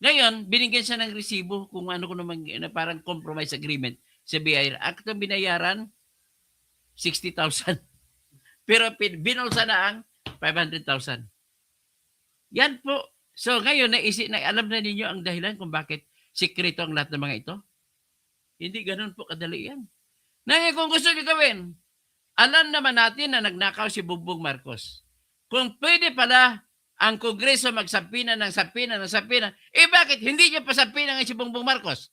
S1: Ngayon, binigyan siya ng resibo kung ano naman parang compromise agreement sa BIR. Ang binayaran, 60,000. Pero binulsa na ang 500,000. Yan po. So ngayon, alam na ninyo ang dahilan kung bakit sikreto ang lahat ng mga ito? Hindi ganun po kadali yan. Ngayon, kung gusto nyo gawin, alam naman natin na nagnakaw si Bongbong Marcos. Kung pwede pala ang Kongreso magsampina ng sampina, bakit hindi niya pasampina ng si Bongbong Marcos?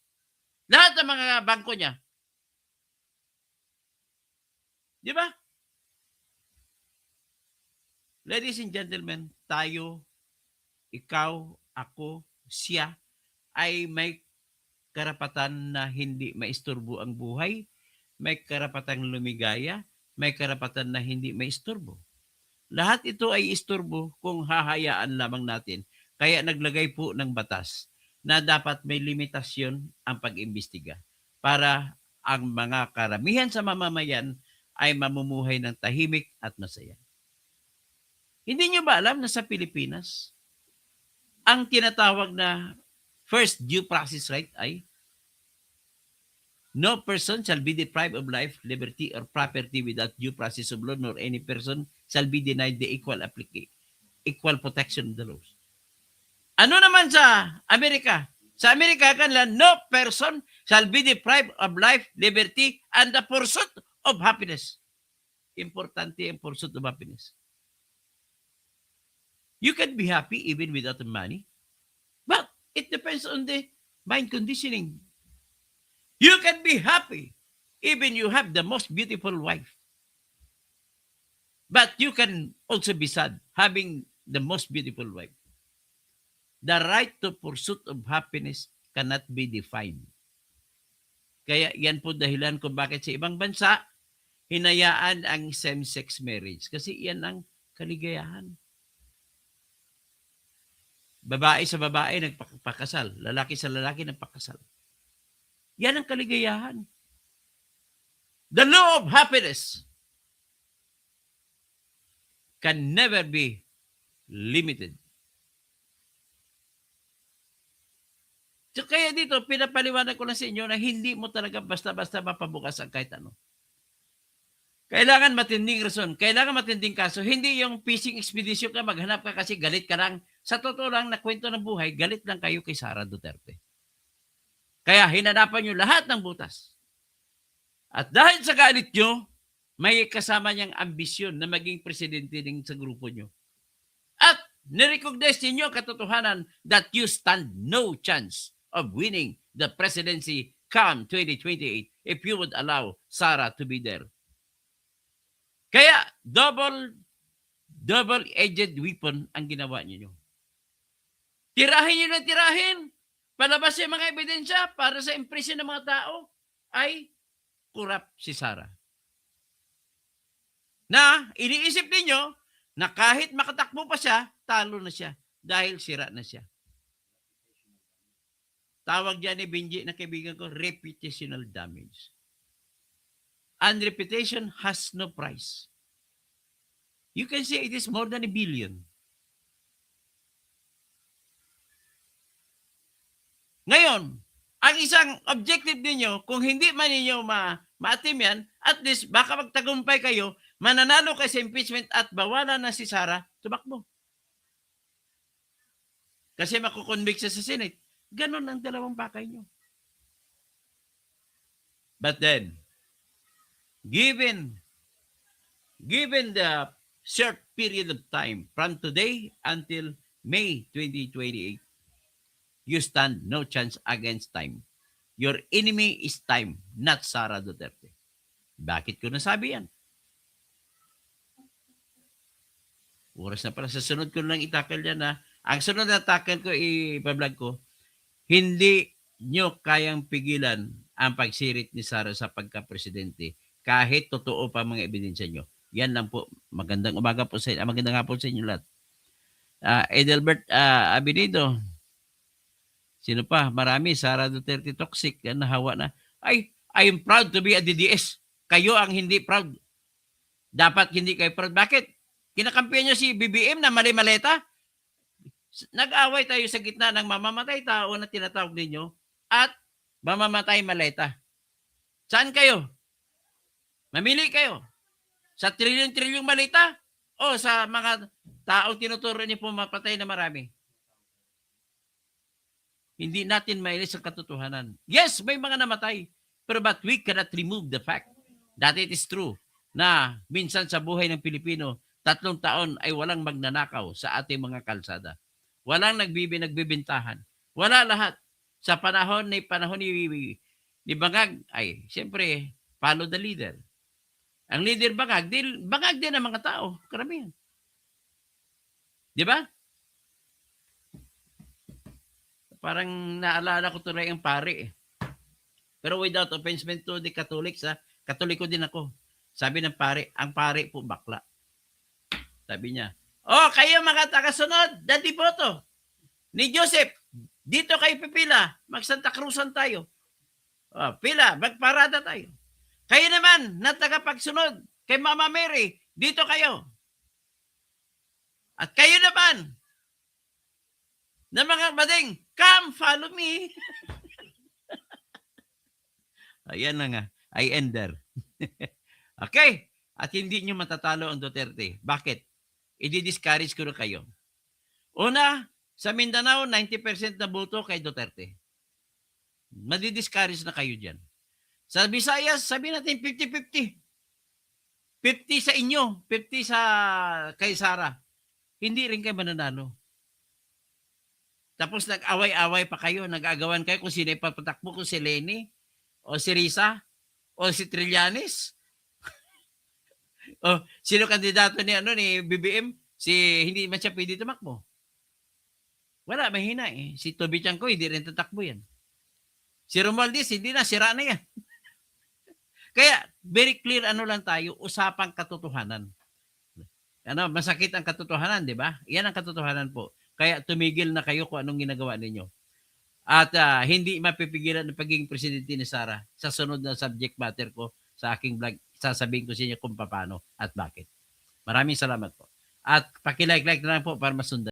S1: Lahat ng mga bangko niya. Di ba? Ladies and gentlemen, tayo, ikaw, ako, siya, ay may karapatan na hindi maisturbo ang buhay, may karapatang lumigaya, may karapatan na hindi maisturbo. Lahat ito ay isturbo kung hahayaan lamang natin. Kaya naglagay po ng batas na dapat may limitasyon ang pag-imbestiga para ang mga karamihan sa mamamayan ay mamumuhay ng tahimik at masaya. Hindi nyo ba alam na sa Pilipinas, ang tinatawag na first due process right ay no person shall be deprived of life, liberty, or property without due process of law, nor any person shall be denied the equal protection of the laws. Ano naman sa Amerika? Sa Amerika kanila, no person shall be deprived of life, liberty, and the pursuit of happiness. Importante ang pursuit of happiness. You can be happy even without the money, but it depends on the mind conditioning. You can be happy even you have the most beautiful wife. But you can also be sad having the most beautiful wife. The right to pursuit of happiness cannot be defined. Kaya yan po dahilan kung bakit sa ibang bansa, hinayaan ang same-sex marriage. Kasi yan ang kaligayahan. Babae sa babae nagpakasal. Lalaki sa lalaki nagpakasal. Yan ang kaligayahan. The law of happiness can never be limited. So kaya dito, pinapaliwanag ko lang sa inyo na hindi mo talaga basta-basta mapabukas ang kahit ano. Kailangan matinding rason, kailangan matinding kaso. Hindi yung fishing expedition ka, maghanap ka kasi galit ka lang. Sa totoo lang, na kwento ng buhay, galit lang kayo kay Sara Duterte. Kaya hinanapan nyo lahat ng butas. At dahil sa galit nyo, may kasama niyang ambisyon na maging presidente din sa grupo nyo. At nirecognize ninyo ang katotohanan that you stand no chance of winning the presidency come 2028 if you would allow Sara to be there. Kaya double-edged weapon ang ginawa niyo. Tirahin niyo na tirahin. Palabas yung mga ebidensya para sa impression ng mga tao ay corrupt si Sara. Na iniisip ninyo na kahit makatakbo pa siya, talo na siya dahil sira na siya. Tawag dyan ni Benji na kaibigan ko, reputational damage. And reputation has no price. You can say it is more than $1 billion. Ngayon, ang isang objective ninyo, kung hindi man ninyo ma-atim yan, at least baka magtagumpay kayo, mananalo kayo sa impeachment at bawalan na si Sara, tumakbo. Kasi makukonvict siya sa Senate. Ganon ang dalawang pakay nyo. But then, given the short period of time from today until May 2028, you stand no chance against time. Your enemy is time, not Sara Duterte. Bakit ko nasabi yan? Oras na pala. Sa sunod ko lang itakal yan na ang sunod na tackle ko, i-vlog ko, hindi nyo kayang pigilan ang pagsirit ni Sara sa pagka-presidente kahit totoo pa mga ebidensya nyo. Yan lang po. Magandang umaga po sa inyo. Magandang hapon sa inyo lahat. Edelbert Abinido. Sino pa? Marami. Sara Duterte toxic. Yan, nahawa na. I am proud to be a DDS. Kayo ang hindi proud. Dapat hindi kayo proud. Bakit? Kinakampiyan nyo si BBM na mali-maleta? Nag-away tayo sa gitna ng mamamatay tao na tinatawag ninyo at mamamatay maleta. Saan kayo? Mamili kayo. Sa trilyon-trilyong maleta o sa mga taong tinuturo niyo pumapatay na marami? Hindi natin mailis ang katotohanan. Yes, may mga namatay. Pero but we cannot remove the fact that it is true na minsan sa buhay ng Pilipino, 3 taon ay walang magnanakaw sa ating mga kalsada. Walang nagbibintahan. Wala lahat. Sa panahon ni Bangag, ay, siyempre, follow the leader. Ang leader Bangag din ang mga tao. Karamihan. Di ba? Parang naalala ko tuloy ang pare. Pero without offense to the Catholics, Katoliko din ako. Sabi ng pare, ang pare po bakla. Sabi niya, oh, kayo mga tagasunod, dati po to. Ni Joseph, dito kayo pipila, mag-Santa Cruzan tayo. Oh, pila, magparada tayo. Kayo naman, na tagapagsunod kay Mama Mary, dito kayo. At kayo naman, na mga bading, come, follow me. Ayan na nga, I end there. Okay, at hindi nyo matatalo ang Duterte. Bakit? I-discourage ko na kayo. Una, sa Mindanao, 90% na boto kay Duterte. Madi-discourage na kayo dyan. Sa Visayas, sabi natin 50-50. 50 sa inyo, 50 sa kay Sara. Hindi rin kayo mananalo. Tapos nag-away-away pa kayo, nag-agawan kayo kung sino ipapatakbo, kung si Leni, o si Risa, o si Trillanes. O sino kandidato ni BBM? Hindi man siya pwede tumakbo. Wala, mahina eh. Si Toby Chanko, hindi rin tatakbo yan. Si Romualdez, hindi na, sira na yan. Kaya, very clear lang tayo, usapang katotohanan. Masakit ang katotohanan, di ba? Yan ang katotohanan po. Kaya tumigil na kayo kung anong ginagawa ninyo. At hindi mapipigilan ng pagiging presidente ni Sara. Sa sunod na subject matter ko sa aking vlog, sasabihin ko sa inyo kung paano at bakit. Maraming salamat po. At paki-like na lang po para masundan.